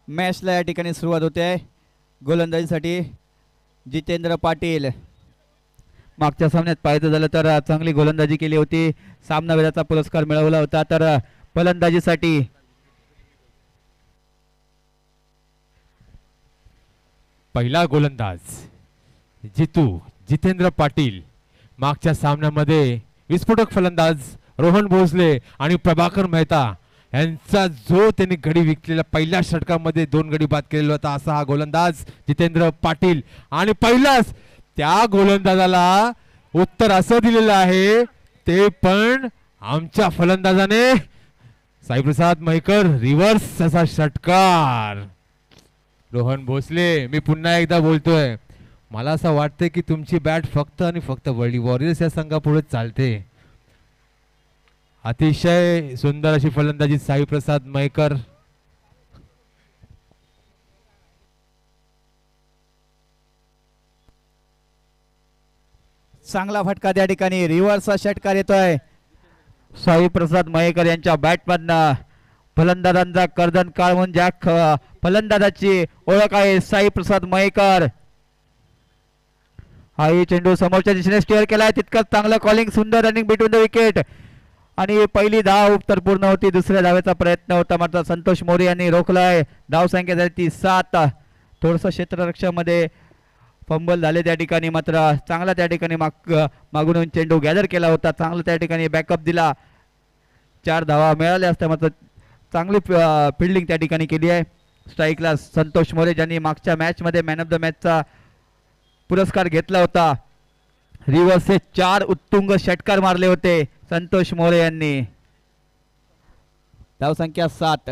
मॅचला या ठिकाणी सुरुवात होते आहे. गोलंदाजीसाठी जितेंद्र पाटील. मागच्या सामन्यात पाहायचं झालं तर चांगली गोलंदाजी केली होती, सामनावीराचा पुरस्कार मिळवला होता. तर फलंदाजीसाठी पहिला गोलंदाज जितेंद्र पाटील. मागच्या सामन्यामध्ये विस्फोटक फलंदाज रोहन भोसले आणि प्रभाकर मेहता यांचा जो त्यांनी गडी विकलेला पहिल्या षटकामध्ये 2 गडी बाद केलेला होता असा हा गोलंदाज जितेंद्र पाटील. आणि पहिलाच त्या गोलंदाजाला उत्तर असं दिलेलं आहे, ते पण आमच्या फलंदाजाने साईप्रसाद मयेकर. रिव्हर्स असा षटकार. रोहन भोसले, मी पुन्हा एकदा बोलतोय, मला असं वाटतंय की तुमची बॅट फक्त आणि फक्त वर्ल्ड वॉरियर्स या संघापुढे चालते. अतिशय सुंदर अशी फलंदाजी साईप्रसाद मयेकर. चांगला फटका त्या ठिकाणी, रिव्हर्स षटकार येतोय साईप्रसाद मयेकर यांच्या बॅटमधनं. फलंदाजांचा कर्दन काळ म्हणून ज्या फलंदाजाची ओळख आहे साईप्रसाद मयेकर. हाही चेंडू समोरच्या दिशेने स्टेअर केलाय, तितकंच चांगलं कॉलिंग, सुंदर रनिंग बिटवीन द विकेट. आणि पहिली धाव तर पूर्ण होती, दुसऱ्या धावेचा प्रयत्न होता मात्र संतोष मोरे यांनी रोखलाय. धाव संख्या झाली ती 7. थोडंसं क्षेत्ररक्षणामध्ये फंबल झाले त्या ठिकाणी, मात्र चांगला त्या ठिकाणी मागून चेंडू गॅदर केला होता, चांगला त्या ठिकाणी बॅकअप दिला. 4 धावा मिळाल्या असत्या, मात्र चांगली फिल्डिंग त्या ठिकाणी केली आहे. स्ट्राईकला संतोष मोरे ज्यांनी मागच्या मॅचमध्ये मॅन ऑफ द मॅचचा पुरस्कार घेतला होता. रिव्हर्सचे 4 उत्तुंग षटकार मारले होते संतोष मोरे यांनी. धाव संख्या 7.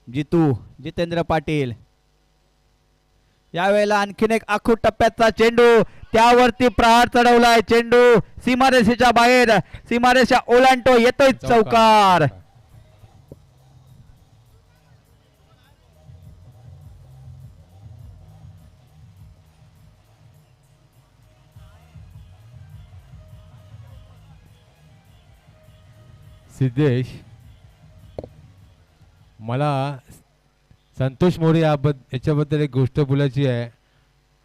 जितेंद्र पाटील. यावेळेला आणखीन एक आखूड टप्प्याचा चेंडू, त्यावरती प्रहार चढवलाय. चेंडू सीमारेषेच्या बाहेर, सीमारेषा ओलांडतो, येतोय चौकार. सिद्धेश, मला संतोष मोरे याच्याबद्दल एक गोष्ट बोलायची आहे.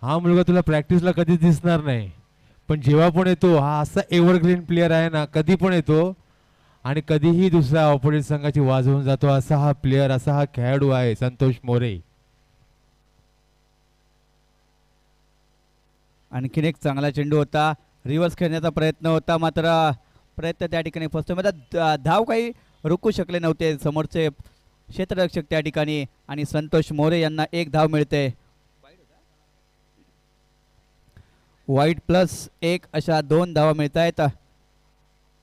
हा मुलगा तुला प्रॅक्टिसला कधीच दिसणार नाही, पण जेव्हा पण येतो हा असा एव्हरग्रीन प्लेअर आहे ना, कधी पण येतो आणि कधीही दुसऱ्या ऑपोजिट संघाची वाजवून जातो, असा हा प्लेअर, असा हा खेळाडू आहे संतोष मोरे. आणखीन एक चांगला चेंडू होता, रिव्हर्स खेळण्याचा प्रयत्न होता, मात्र प्रयत्न त्या ठिकाणी फसतो. मात्र धाव काही रोखू शकले नव्हते समोरचे क्षेत्ररक्षक त्या ठिकाणी, आणि संतोष मोरे यांना 1 धाव मिळते. वाईट +1 अशा 2 धावा मिळत आहेत.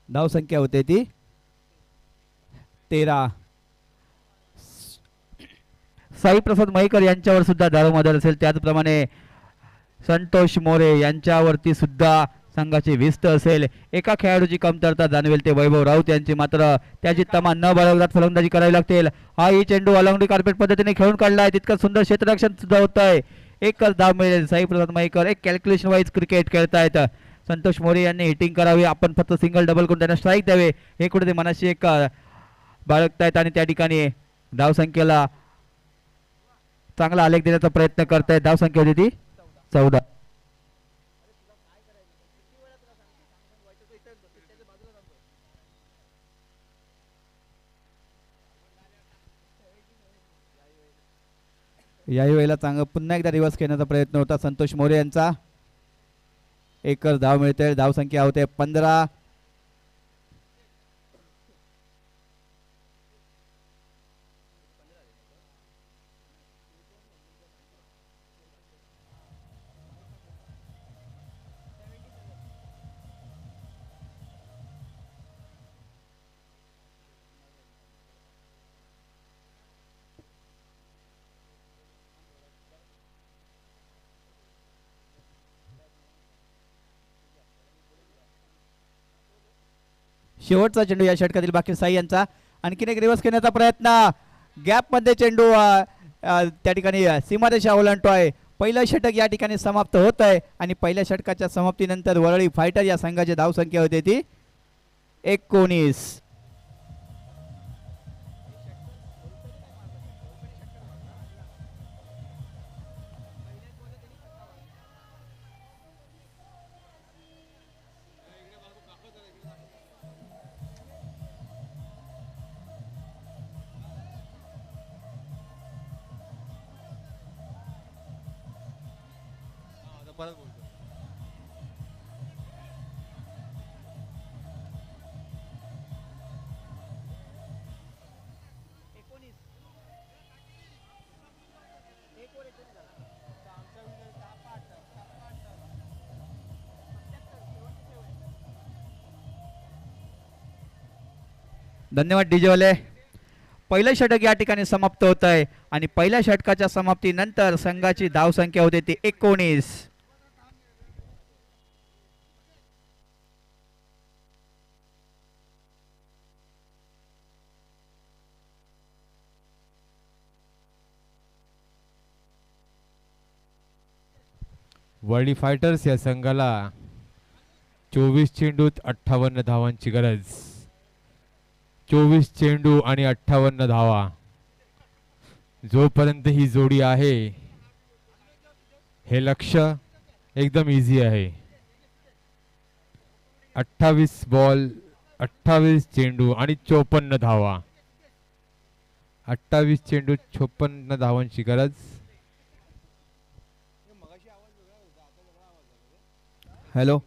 धाव संख्या होते ती 13. साईप्रसाद मयेकर यांच्यावर सुद्धा धावमदर असेल, त्याचप्रमाणे संतोष मोरे यांच्यावरती सुद्धा संघाची विस्त असेल. एका खेळाडूची कमतरता जाणवेल, ते वैभव राऊत यांची, मात्र त्याची तमा न बाळगतात फलंदाजी करावी लागतील. हा ही चेंडू अलंगडी कार्पेट पद्धतीने खेळून काढलाय, तितकं सुंदर क्षेत्ररक्षण सुद्धा होत आहे. 1च धाव मिळेल. साईप्रसाद मयेकर एक कॅल्क्युलेशन वाईज क्रिकेट खेळतायत. संतोष मोरे यांनी हिटिंग करावी, आपण फक्त सिंगल डबल करून त्यांना स्ट्राईक द्यावे, हे कुठे ते मनाशी एक बाळगतायत आणि त्या ठिकाणी धाव संख्येला चांगला आलेख देण्याचा प्रयत्न करतायत. धाव संख्या होती ती 14. याही वेळेला चांगला पुन्हा एकदा रिव्हर्स खेळण्याचा प्रयत्न होता संतोष मोरे यांचा. 1च धाव मिळते. धाव संख्या होते 15. शेवटचा चेंडू या षटकातील बाकी साई यांचा. आणखीन एक रिव्हर्स खेळण्याचा प्रयत्न, गॅप मध्ये चेंडू त्या ठिकाणी सीमारेषा ओलांडतोय. पहिलं षटक या ठिकाणी समाप्त होत आहे आणि पहिल्या षटकाच्या समाप्तीनंतर वरळी फायटर या संघाची धाव संख्या होती ती 19. परत बोलतो. धन्यवाद डीजेवाले. पहिलं षटक या ठिकाणी समाप्त होत आहे आणि पहिल्या षटकाच्या समाप्तीनंतर संघाची धावसंख्या होते ती 19. वर्ल्ड फायटर्स या संघाला 24 चेंडूत 58 धावांची गरज. 24 चेंडू आणि 58 धावा. जोपर्यंत ही जोडी आहे हे लक्ष्य एकदम इझी आहे. 28 बॉल 28 चेंडू आणि 54 धावा. 28 चेंडू 56 धावांची गरज. हॅलो,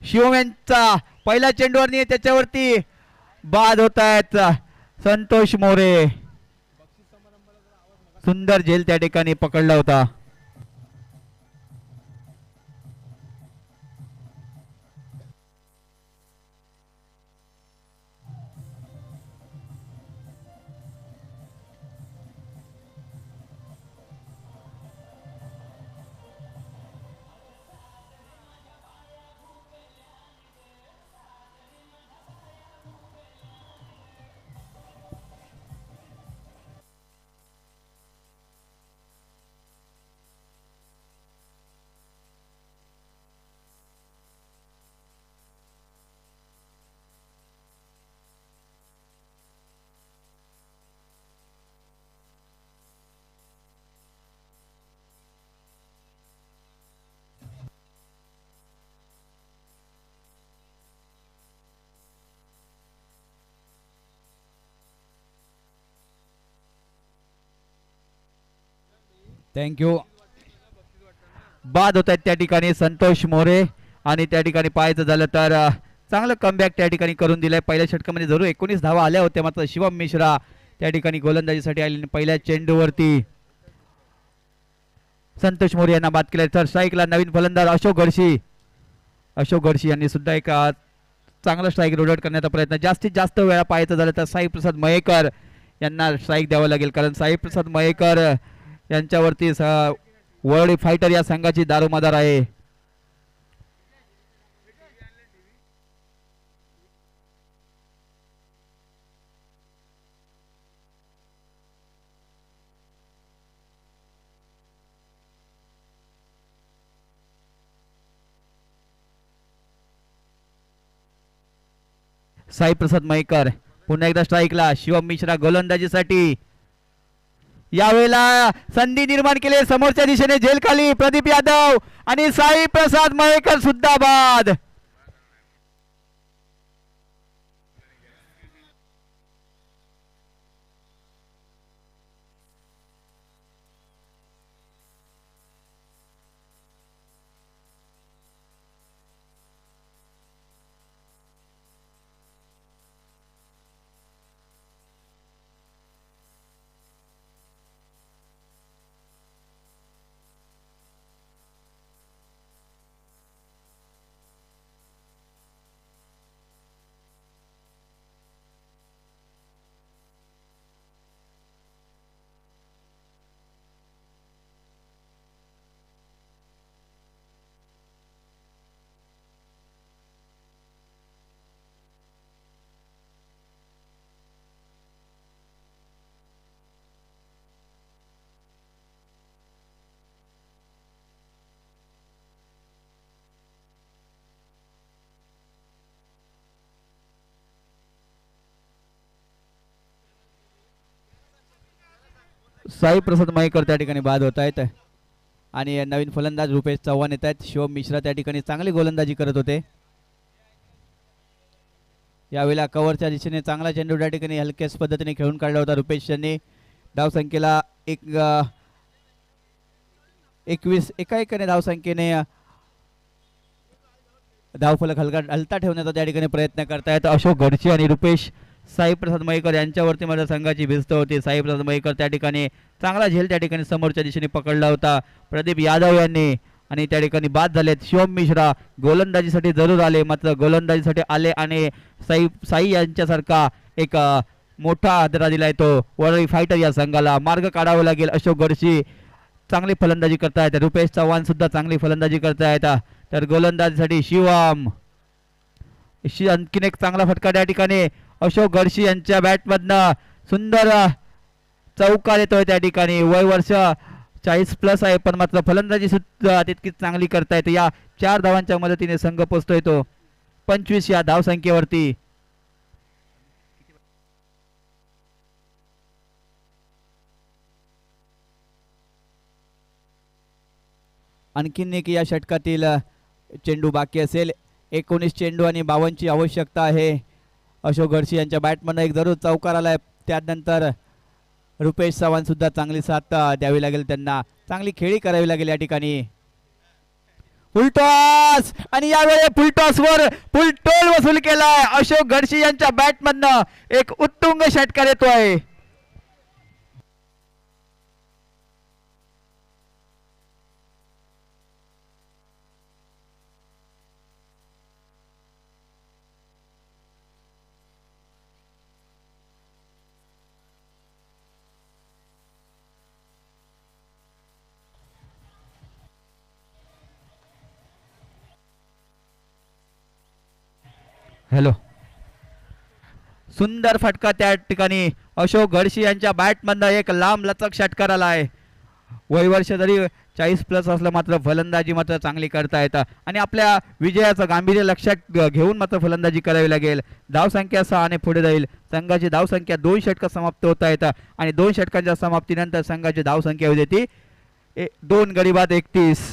शिवम यांचा पहिला चेंडूवर नाही, त्याच्यावरती बाद होत आहेत संतोष मोरे. सुंदर झेल त्या ठिकाणी पकडला होता. थँक्यू. बाद होत आहेत त्या ठिकाणी संतोष मोरे आणि त्या ठिकाणी पाहायचं झालं तर चांगलं कमबॅक त्या ठिकाणी करून दिलंय. पहिल्या षटकामध्ये जरूर 19 धावा आल्या होत्या, मात्र शिवम मिश्रा त्या ठिकाणी गोलंदाजीसाठी आले. पहिल्या चेंडूवरती संतोष मोरे यांना बाद केलाय. तर स्ट्राईकला नवीन फलंदाज अशोक गडशी यांनी सुद्धा एक चांगला स्ट्राईक रोटेट करण्याचा प्रयत्न. जास्तीत जास्त वेळा पाहायचं झालं तर साई प्रसाद मयेकर यांना स्ट्राईक द्यावं लागेल, कारण साई प्रसाद मयेकर यांच्यावरती वर्ल्ड फायटर या संघाची दारोमदार आहे. साई प्रसाद मयेकर पुन्हा एकदा स्ट्राईकला. शिवम मिश्रा गोलंदाजीसाठी. यावेळेला संधी निर्माण केली समोरच्या दिशेने, झेल खाली प्रदीप यादव आणि साई प्रसाद मयेकर सुद्धा बाद. साई प्रसाद मयेकर त्या ठिकाणी बाद होत आहेत आणि नवीन फलंदाज रुपेश चव्हाण येत आहेत. शिवम मिश्रा त्या ठिकाणी चांगली गोलंदाजी करत होते. यावेळेला कव्हरच्या दिशेने चांगला चेंडू त्या ठिकाणी हलक्याच पद्धतीने खेळून काढला होता रुपेश यांनी. धाव संख्येला एक 21 एका एकाने धावसंख्येने धावफलक हलता ठेवण्याचा त्या ठिकाणी प्रयत्न करतायत अशोक गडची आणि रुपेश साईप्रसाद मयेकर यांच्यावरती माझ्या संघाची भिस्त होती. साईप्रसाद मयेकर त्या ठिकाणी चांगला झेल त्या ठिकाणी समोरच्या दिशेने पकडला होता प्रदीप यादव यांनी आणि त्या ठिकाणी बाद झालेत. शिवम मिश्रा गोलंदाजीसाठी जरूर आले मात्र गोलंदाजीसाठी आले आणि साई यांच्यासारखा एक मोठा आदरा दिलाय तो वरळी फायटर या संघाला. मार्ग काढावा लागेल. अशोक गडशी चांगली फलंदाजी करतायत. रुपेश चव्हाण सुद्धा चांगली फलंदाजी करतायत. तर गोलंदाजीसाठी शिवम आणखीन एक चांगला फटका त्या ठिकाणी अशोक गडशी यांच्या बॅटमधनं सुंदर चौकार येतोय त्या ठिकाणी. वय वर्ष 40+ आहे पण मात्र फलंदाजी सुद्धा तितकीच चांगली करतायत. या 4 धावांच्या मदतीने संघ पोचतोय तो 25 या धावसंख्येवरती. आणखीन एक या षटकातील चेंडू बाकी असेल. 19 चेंडू आणि 52ची आवश्यकता आहे. अशोक गडशी यांच्या बॅटमधनं एक जरूर चौकार आलाय. त्यानंतर रुपेश चव्हाण सुद्धा चांगली साथ द्यावी लागेल. त्यांना चांगली खेळी करावी लागेल या ठिकाणी. फुलटॉस आणि यावेळी फुलटॉसवर फुलटोल वसूल केलाय. अशोक गडशी यांच्या बॅटमधनं एक उत्तुंग षटकार येतोय. हॅलो सुंदर फटका त्या ठिकाणी अशोक गडशी यांच्या बॅटमधनं एक लांब लचक षटकार आलाय. वयवर्ष जरी 40+ असलं मात्र फलंदाजी मात्र चांगली करता येतं आणि आपल्या विजयाचं गांभीर्य लक्षात घेऊन मात्र फलंदाजी करावी लागेल. धावसंख्या 6 आणि पुढे जाईल. संघाची धावसंख्या 2 षटकं समाप्त होता येतं आणि 2 षटकांच्या समाप्तीनंतर संघाची धावसंख्या होती ती 2 गडी बाद 31.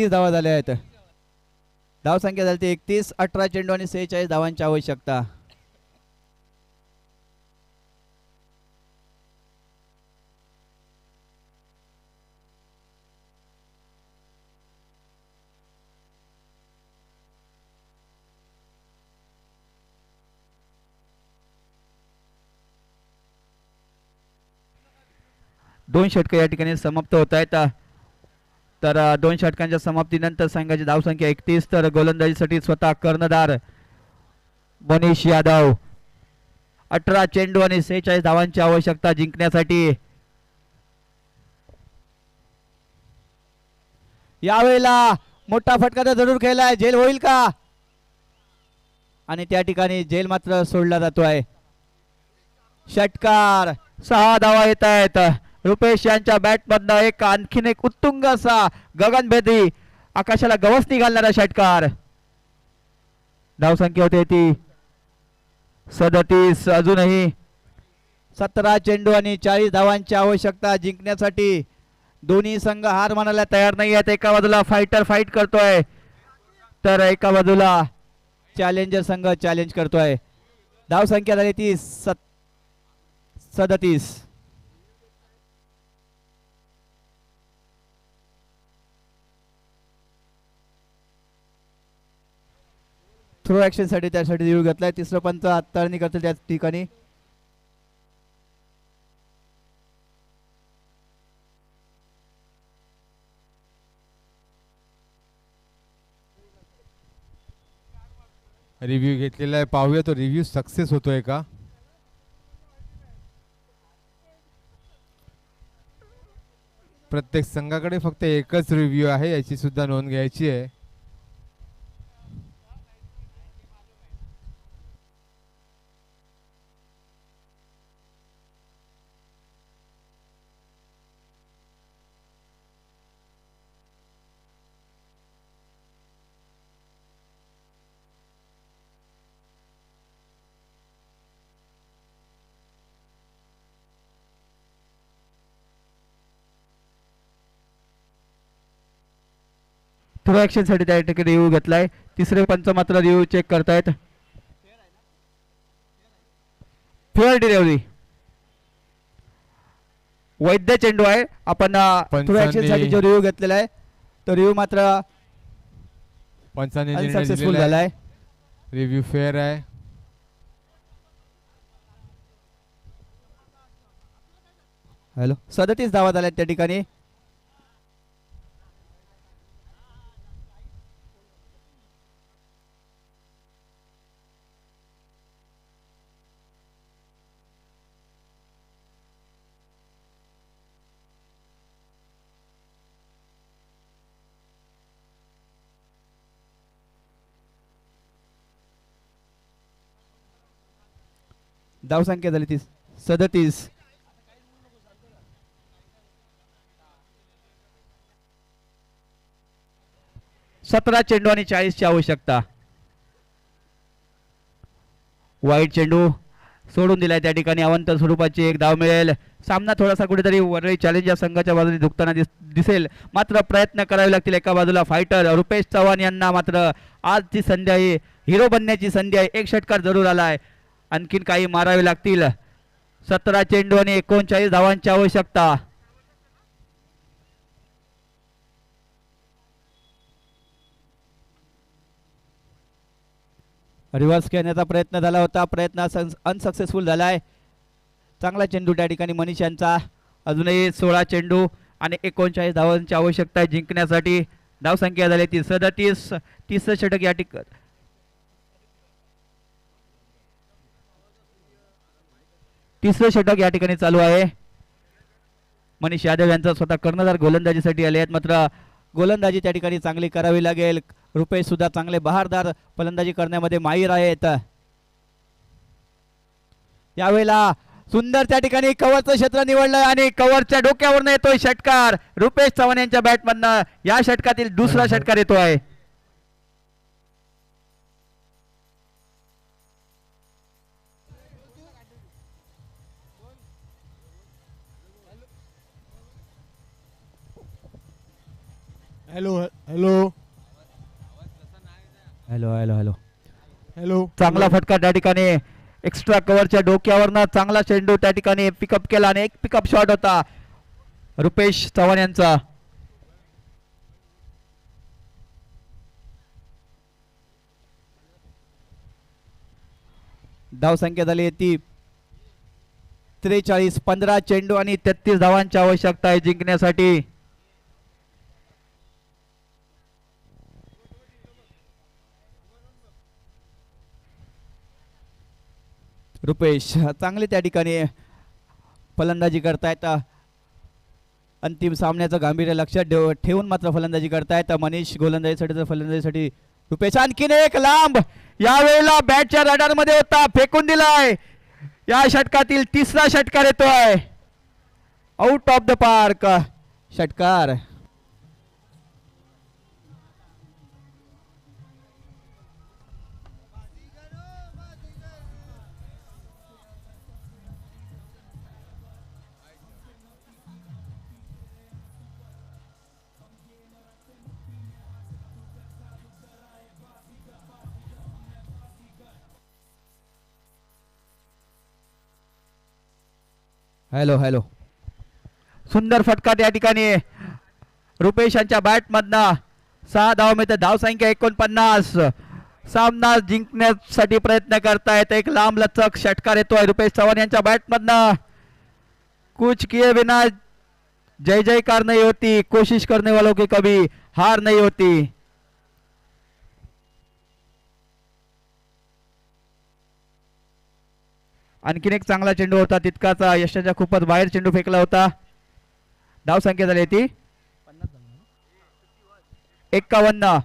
धावा झाल्या आहेत. धावसंख्या झाली 31. 18 चेंडू आणि 46 धावांची आवश्यकता. दोन षटक या ठिकाणी समाप्त होत आहेत. तर 2 षटकांच्या समाप्तीनंतर संघाची धावसंख्या 31. तर गोलंदाजीसाठी स्वतः कर्णधार मनीष यादव. 18 चेंडू आणि 46 धावांची आवश्यकता जिंकण्यासाठी. यावेळेला मोठा फटका तर जरूर खेळलाय. झेल होईल का? आणि त्या ठिकाणी झेल मात्र सोडला जातोय. षटकार 6 धावा येत आहेत. रुपेश यांच्या बॅटमधनं एक आणखीन एक उत्तुंग असा गगनभेदी आकाशाला गवसणी घालणारा षटकार. धावसंख्या होते ती 37. अजूनही 17 चेंडू आणि 40 धावांची आवश्यकता जिंकण्यासाठी. दोन्ही संघ हार मानायला तयार नाही आहेत. एका बाजूला फायटर फाईट करतोय तर एका बाजूला चॅलेंजर संघ चॅलेंज करतोय. धावसंख्या झाली ती 37. थ्रो ऍक्शन साठी त्यासाठी जीव घेतलाय. तिसरं पंच हाताळणी करतील त्या ठिकाणी. रिव्ह्यू घेतलेला आहे. पाहूया तो रिव्ह्यू सक्सेस होतोय का. प्रत्येक संघाकडे फक्त एकच रिव्ह्यू आहे याची सुद्धा नोंद घ्यायची आहे. थ्रो ऍक्शन साठी त्या ठिकाणी रिव्ह्यू घेतलाय. तिसरे पंच मात्र रिव्ह्यू चेक करतायत. फेअर डिलिव्हरी वैद्य चेंडू आहे. आपण थ्रो ऍक्शन साठी जो रिव्ह्यू घेतलेला आहे तो रिव्ह्यू मात्र पंचाने निर्णय अनसक्सेसफुल दिलेला झालाय. आहे. रिव्ह्यू फेअर आहे. हॅलो 37 धावा झाल्यात त्या ठिकाणी. धावसंख्या झाली 37. सतरा चेंडू आणि 40 ची आवश्यकता. वाईट चेंडू सोडून दिलाय त्या ठिकाणी. अवंत स्वरूपाची एक धाव मिळेल. सामना थोडासा कुठेतरी वरळी चॅलेंज या संघाच्या बाजूने झुकताना दिसेल. मात्र प्रयत्न करावे लागतील. एका बाजूला फायटर रुपेश चव्हाण यांना मात्र आजची संधी आहे, हिरो बनण्याची संधी आहे. एक षटकार जरूर आलाय, आणखीन काही मारावे लागतील. 17 चेंडू आणि 39 धावांची आवश्यकता. रिव्हर्स खेळण्याचा प्रयत्न झाला होता, प्रयत्न अनसक्सेसफुल झालाय. चांगला चेंडू त्या ठिकाणी मनीष यांचा. अजूनही 16 चेंडू आणि 39 धावांची आवश्यकता आहे जिंकण्यासाठी. धावसंख्या झाली 37. तिसरं षटक या ठिकाणी चालू आहे. मनीष यादव यांचा स्वतः कर्णधार गोलंदाजीसाठी आले आहेत. मात्र गोलंदाजी त्या ठिकाणी चांगली करावी लागेल. रुपेश सुद्धा चांगले बहारदार फलंदाजी करण्यामध्ये माहीर आहेत. यावेळेला सुंदर त्या ठिकाणी कव्हरचं क्षेत्र निवडलंय आणि कव्हरच्या डोक्यावरून येतोय षटकार. रुपेश चव्हाण यांच्या बॅटमधनं या षटकातील दुसरा षटकार येतोय. Hello hello hello hello hello hello. चांगला फटका त्या ठिकाणी एक्स्ट्रा कव्हरच्या डोक्यावरनं चांगला चेंडू त्या ठिकाणी पिकअप केला आणि एक पिकअप शॉट होता रुपेश चव्हाण यांचा. धावसंख्या झाली ती 43. 15 चेंडू आणि 33 धावांची आवश्यकता आहे जिंकण्यासाठी. रुपेश चांगले त्या ठिकाणी फलंदाजी करतायत. अंतिम सामन्याचं गांभीर्य लक्षात ठेवून मात्र फलंदाजी करतायत. मनीष गोलंदाजीसाठी तर फलंदाजीसाठी रुपेश. आणखीन एक लांब, यावेळेला बॅटच्या रडार मध्ये होता, फेकून दिलाय. या षटकातील तिसरा षटकार येतोय. आउट ऑफ द पार्क षटकार. हॅलो हॅलो सुंदर फटका त्या ठिकाणी रुपेश यांच्या बॅट मधनं. 6 धाव मिळते. धावसंख्या 49. सामना जिंकण्यासाठी प्रयत्न करतायत. एक लांब लचक षटकार येतोय रुपेश चव्हाण यांच्या बॅट मधनं. कुछ किए बिना जय जयकार नहीं होती, कोशिश करने वालों की कभी हार नहीं होती. आणखीन एक चांगला चेंडू होता, तितकाच यशाच्या खूपच बाहेर चेंडू फेकला होता. धाव संख्या झाली ती 51.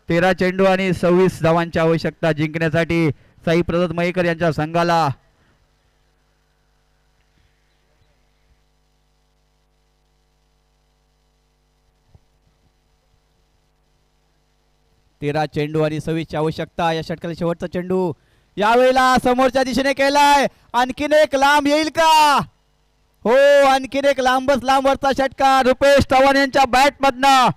तेरा चेंडू आणि 26 धावांची आवश्यकता जिंकण्यासाठी साई प्रसाद मयेकर यांच्या संघाला. 13 चेंडू आणि 26 ची आवश्यकता. या षटकाला शेवटचा चेंडू यावेळेला समोरच्या दिशेने केलाय. आणखीन एक लांब येईल का? हो, आणखीन एक लांबच लांबवरचा षटकार रुपेश चव्हाण यांच्या बॅट मधनं.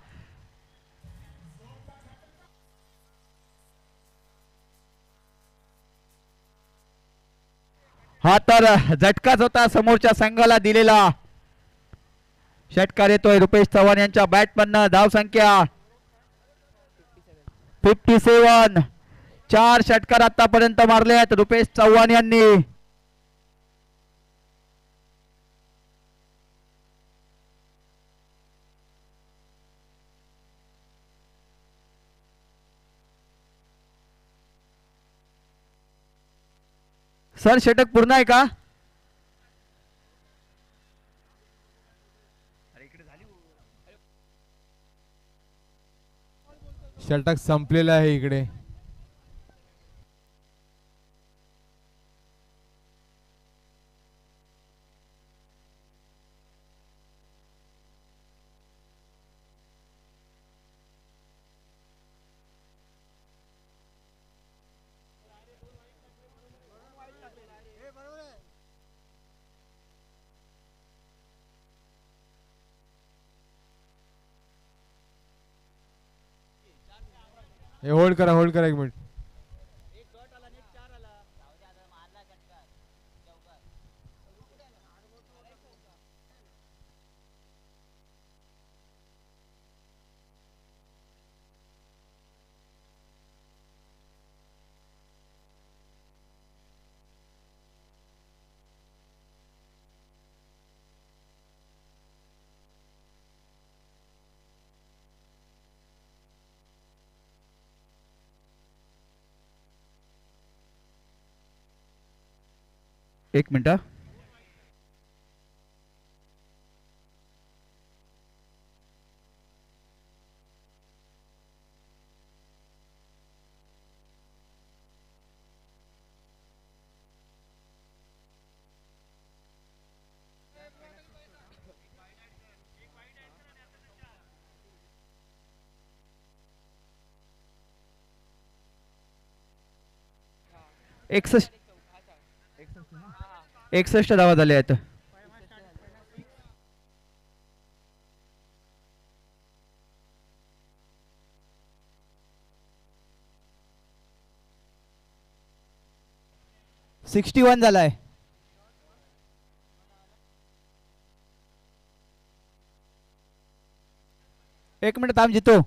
हा तर झटकाच होता समोरच्या संघाला दिलेला. षटकार येतोय रुपेश चव्हाण यांच्या बॅट मधनं. धाव संख्या 57. 4 षटकार आतापर्यंत मारले आहेत रुपेश चव्हाण यांनी. सर षटक पूर्ण आहे का? षटक संपलेलं आहे इकडे. होल्ड करा एक मिनिट. एक मिनिट. एकसष्ट 61 धावा झाल्या आहेत. सिक्स्टी 61 झालाय. एक मिनिट थांब जितो.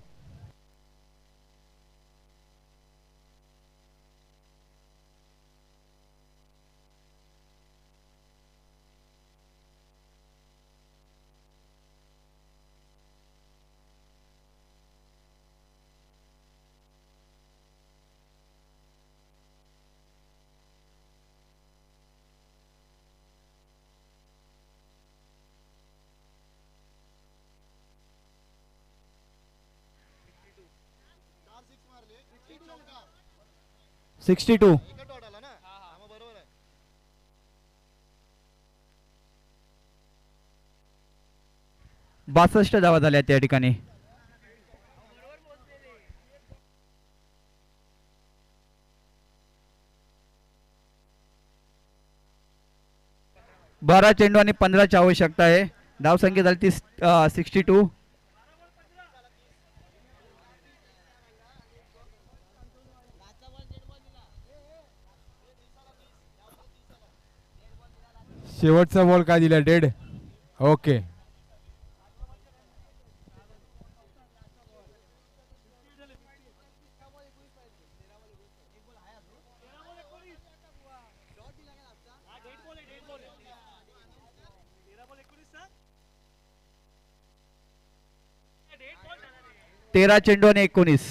सिक्स्टी 62. 62 धावा झाल्या त्या ठिकाणी. बारा चेंडू आणि 15 ची आवश्यकता आहे. धाव संख्या झाली ती 62. शेवटचा बॉल काय दिला? डेड. ओके. तेरा चेंडू आणि 19.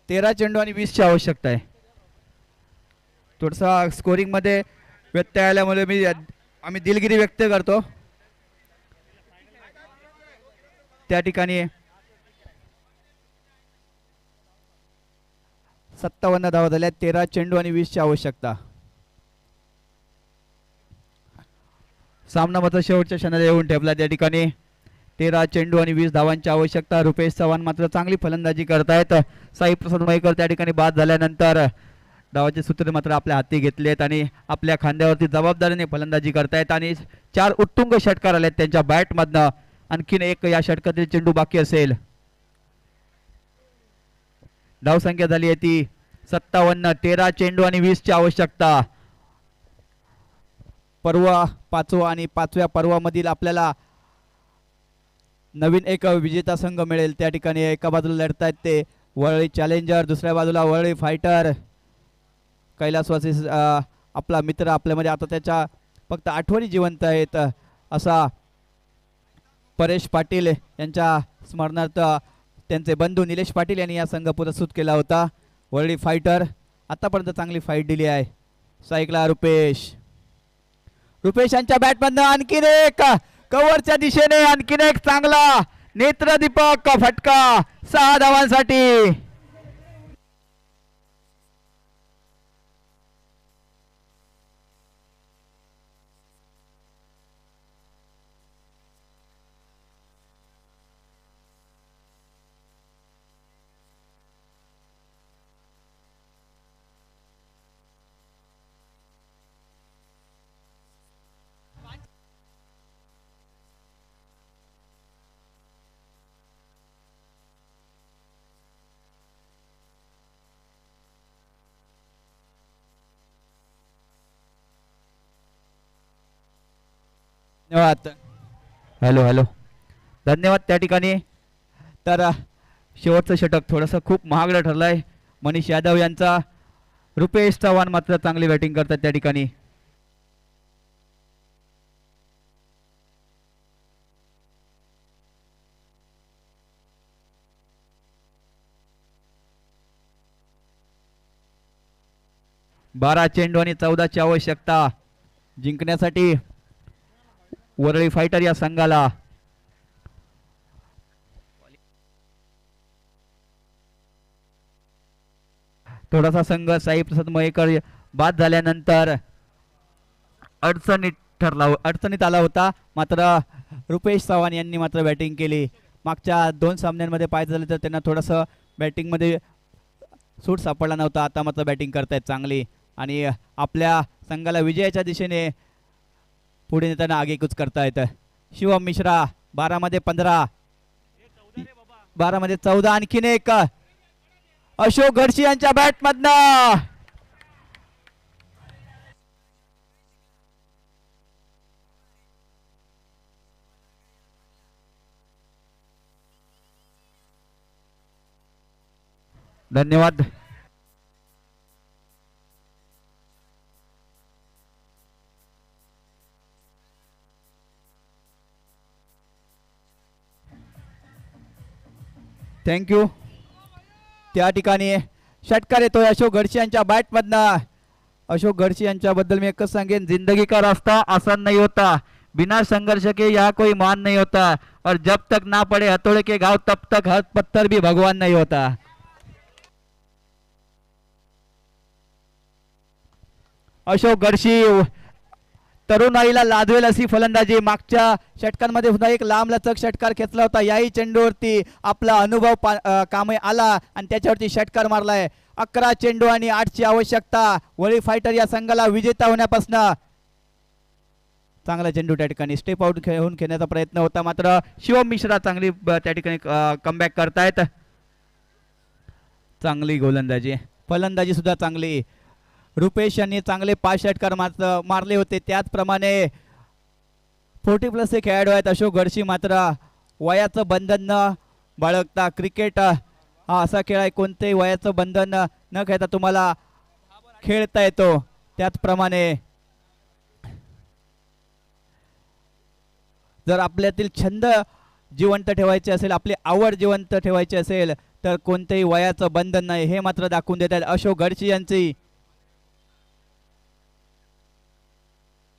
13 चेंडू आणि 20 ची आवश्यकता आहे. थोडसा स्कोरिंग मध्ये व्यत्यय आल्यामुळे आम्ही दिलगिरी व्यक्त करतो. त्या ठिकाणी 57 धावा झाल्या. 13 चेंडू आणि 20 ची आवश्यकता. सामना मात्र शेवटच्या क्षणाला येऊन ठेपला. त्या ठिकाणी 13 चेंडू आणि 20 धावांची आवश्यकता. रुपेश चव्हाण मात्र चांगली फलंदाजी करतायत. साई प्रसाद मयेकर त्या ठिकाणी बाद झाल्यानंतर डावाचे सूत्र मात्र आपल्या हाती घेतलेत आणि आपल्या खांद्यावरती जबाबदारीने फलंदाजी करतायत आणि 4 उत्तुंग षटकार आलेत त्यांच्या बॅटमधनं. आणखीन एक या षटकातील चेंडू बाकी असेल. धावसंख्या झाली आहे ती 57. 13 चेंडू आणि 20 ची आवश्यकता. पर्व 5वा आणि 5व्या पर्वामधील आपल्याला नवीन एक विजेता संघ मिळेल. त्या ठिकाणी एका बाजूला लढतायत ते वरळी चॅलेंजर, दुसऱ्या बाजूला वरळी फायटर. कैलासवासी आपला मित्र आपल्यामध्ये आता त्याच्या फक्त आठवणी जिवंत आहेत असा परेश पाटील यांच्या स्मरणार्थ त्यांचे बंधू निलेश पाटील यांनी या संघ पुरस्कृत केला होता. वरळी फायटर आतापर्यंत चांगली फाईट दिली आहे. सायकला रुपेश यांच्या बॅटमधनं आणखीन एक कव्हरच्या दिशेने आणखीन एक चांगला नेत्रदीपक फटका 6 धावांसाठी. धन्यवाद. हॅलो धन्यवाद. त्या ठिकाणी तर शेवटचं षटक थोडंसं खूप महागडं ठरलंय. मनीष यादव यांचा. रुपेश चव्हाण मात्र चांगली बॅटिंग करतात त्या ठिकाणी. बारा चेंडू आणि 14 ची आवश्यकता जिंकण्यासाठी वरळी फायटर या संघाला. थोडासा संघ साई प्रसाद मयेकर बाद झाल्यानंतर अडचणीत आला होता. मात्र रुपेश चव्हाण यांनी मात्र बॅटिंग केली. मागच्या 2 सामन्यांमध्ये पाहायचं झालं तर त्यांना थोडंसं बॅटिंगमध्ये सूट सापडला नव्हता. आता मात्र बॅटिंग करतायत चांगली आणि आपल्या संघाला विजयाच्या दिशेने पुढे नेताना आगेकूच करतायत. शिवम मिश्रा 12 मध्ये 15, 12 मध्ये 14. आणखीन एक अशोक गडशी यांच्या बॅटमधनं. धन्यवाद. थँक्यू. त्या ठिकाणी षटकार येतोय अशोक गडशी यांच्या बॅटमधनं. अशोक गडशी यांच्याबद्दल मी एकच सांगेन, जिंदगी का रास्ता आसान नहीं होता, बिना संघर्ष के यहाँ कोई मान नहीं होता, और जब तक ना पड़े हथौड़े के घाव तब तक हर पत्थर भी भगवान नहीं होता. अशोक गडशी तरुणाईला लादवेल अशी फलंदाजी. मागच्या षटकांमध्ये सुद्धा एक लांब लचक षटकार खेचला होता. याही चेंडूवरती आपला अनुभव कामे आला आणि त्याच्यावरती षटकार मारलाय. 11 चेंडू आणि 8 ची आवश्यकता. वळी फायटर या संघाला विजेता होण्यापासून. चांगला चेंडू त्या ठिकाणी स्टेप आउट घेऊन खेळण्याचा प्रयत्न होता. मात्र शिवम मिश्रा चांगली त्या ठिकाणी कमबॅक करतायत. चांगली गोलंदाजी, फलंदाजी सुद्धा चांगली. रुपेश यांनी चांगले 5 षटकार मारले होते. त्याचप्रमाणे 40+ खेळाडू आहेत. अशोक गडशी मात्र वयाचं बंधन न बाळगता, क्रिकेट हा असा खेळ आहे कोणतेही वयाचं बंधन न खेळता तुम्हाला खेळता येतो. त्याचप्रमाणे जर आपल्यातील छंद जिवंत ठेवायचे असेल, आपली आवड जिवंत ठेवायची असेल तर कोणत्याही वयाचं बंधन नाही हे मात्र दाखवून देत आहेत अशोक गडशी यांची.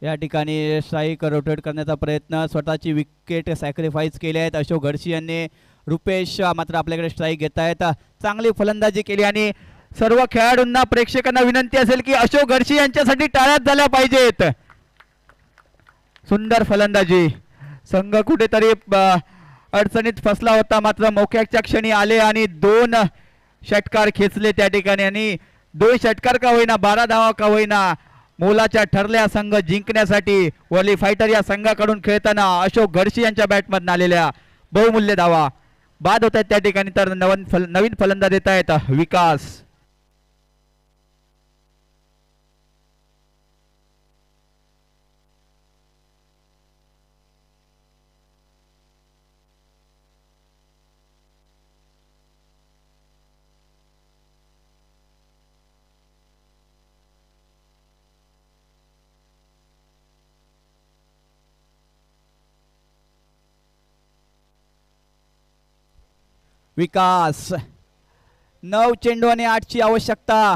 या ठिकाणी स्ट्राईक रोटेट करण्याचा प्रयत्न, स्वतःची विकेट सॅक्रिफाईस केली आहेत अशोक गडशी यांनी. रुपेश मात्र आपल्याकडे स्ट्राईक घेत आहेत. चांगली फलंदाजी केली आणि सर्व खेळाडूंना प्रेक्षकांना विनंती असेल की अशोक गडशी यांच्यासाठी टाळ्याच झाल्या पाहिजेत. सुंदर फलंदाजी. संघ कुठेतरी अडचणीत फसला होता मात्र मोक्याच्या क्षणी आले आणि 2 षटकार खेचले त्या ठिकाणी आणि 2 षटकार का होईना 12 धावा का होईना मोलाच्या ठरल्या संघ जिंकण्यासाठी. वरली फायटर या संघाकडून खेळताना अशोक गडशी यांच्या बॅटमधून आलेल्या बहुमूल्य धावा बाद होत आहेत त्या ठिकाणी. तर नवीन फलंदाज येत आहेत विकास. विकास 9 चेंडू आणि 8 ची आवश्यकता.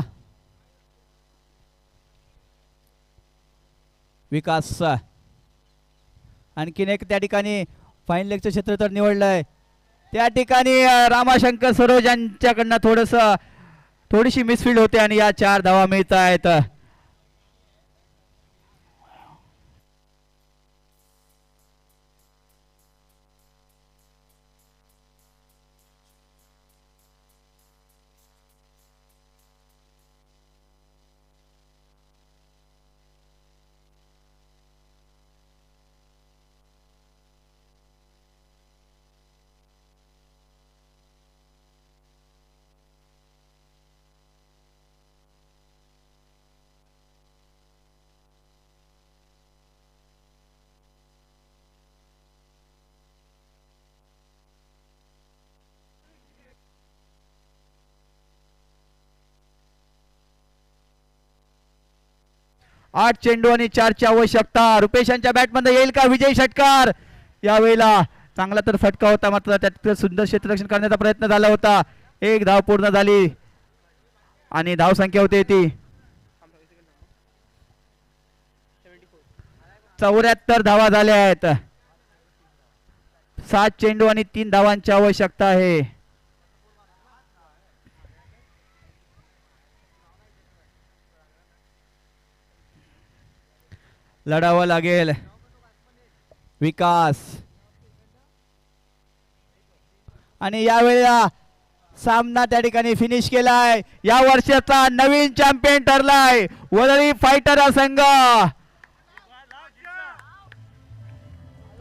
विकास आणखीन एक त्या ठिकाणी फाईन लेगचं क्षेत्र तर निवडलंय. त्या ठिकाणी रामाशंकर सरोज यांच्याकडनं थोडीशी मिसफील्ड होते आणि या 4 धावा मिळत आहेत. आठ चेंडू आणि 4 ची आवश्यकता. रुपेश यांच्या बॅटमध्ये येईल का विजयी षटकार. यावेळेला चांगला तर फटका होता मात्र त्यात सुंदर क्षेत्ररक्षण करण्याचा प्रयत्न झाला होता. 1 धाव पूर्ण झाली आणि धाव संख्या होती ती 74 धावा झाल्या आहेत. 7 चेंडू आणि 3 धावांची आवश्यकता आहे. लढावं लागेल. विकास आणि यावेळेला सामना त्या ठिकाणी फिनिश केलाय. या वर्षाचा नवीन चॅम्पियन ठरलाय वरळी फायटर संघ.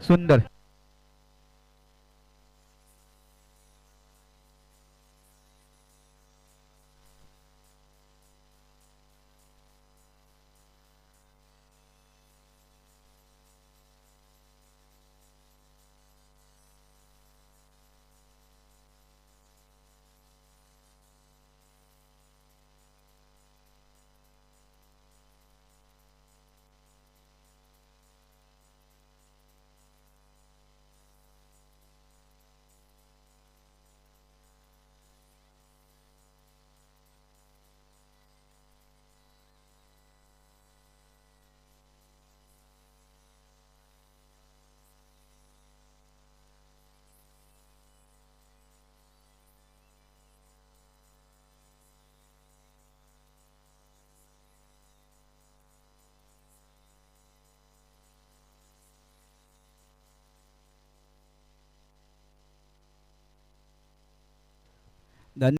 सुंदर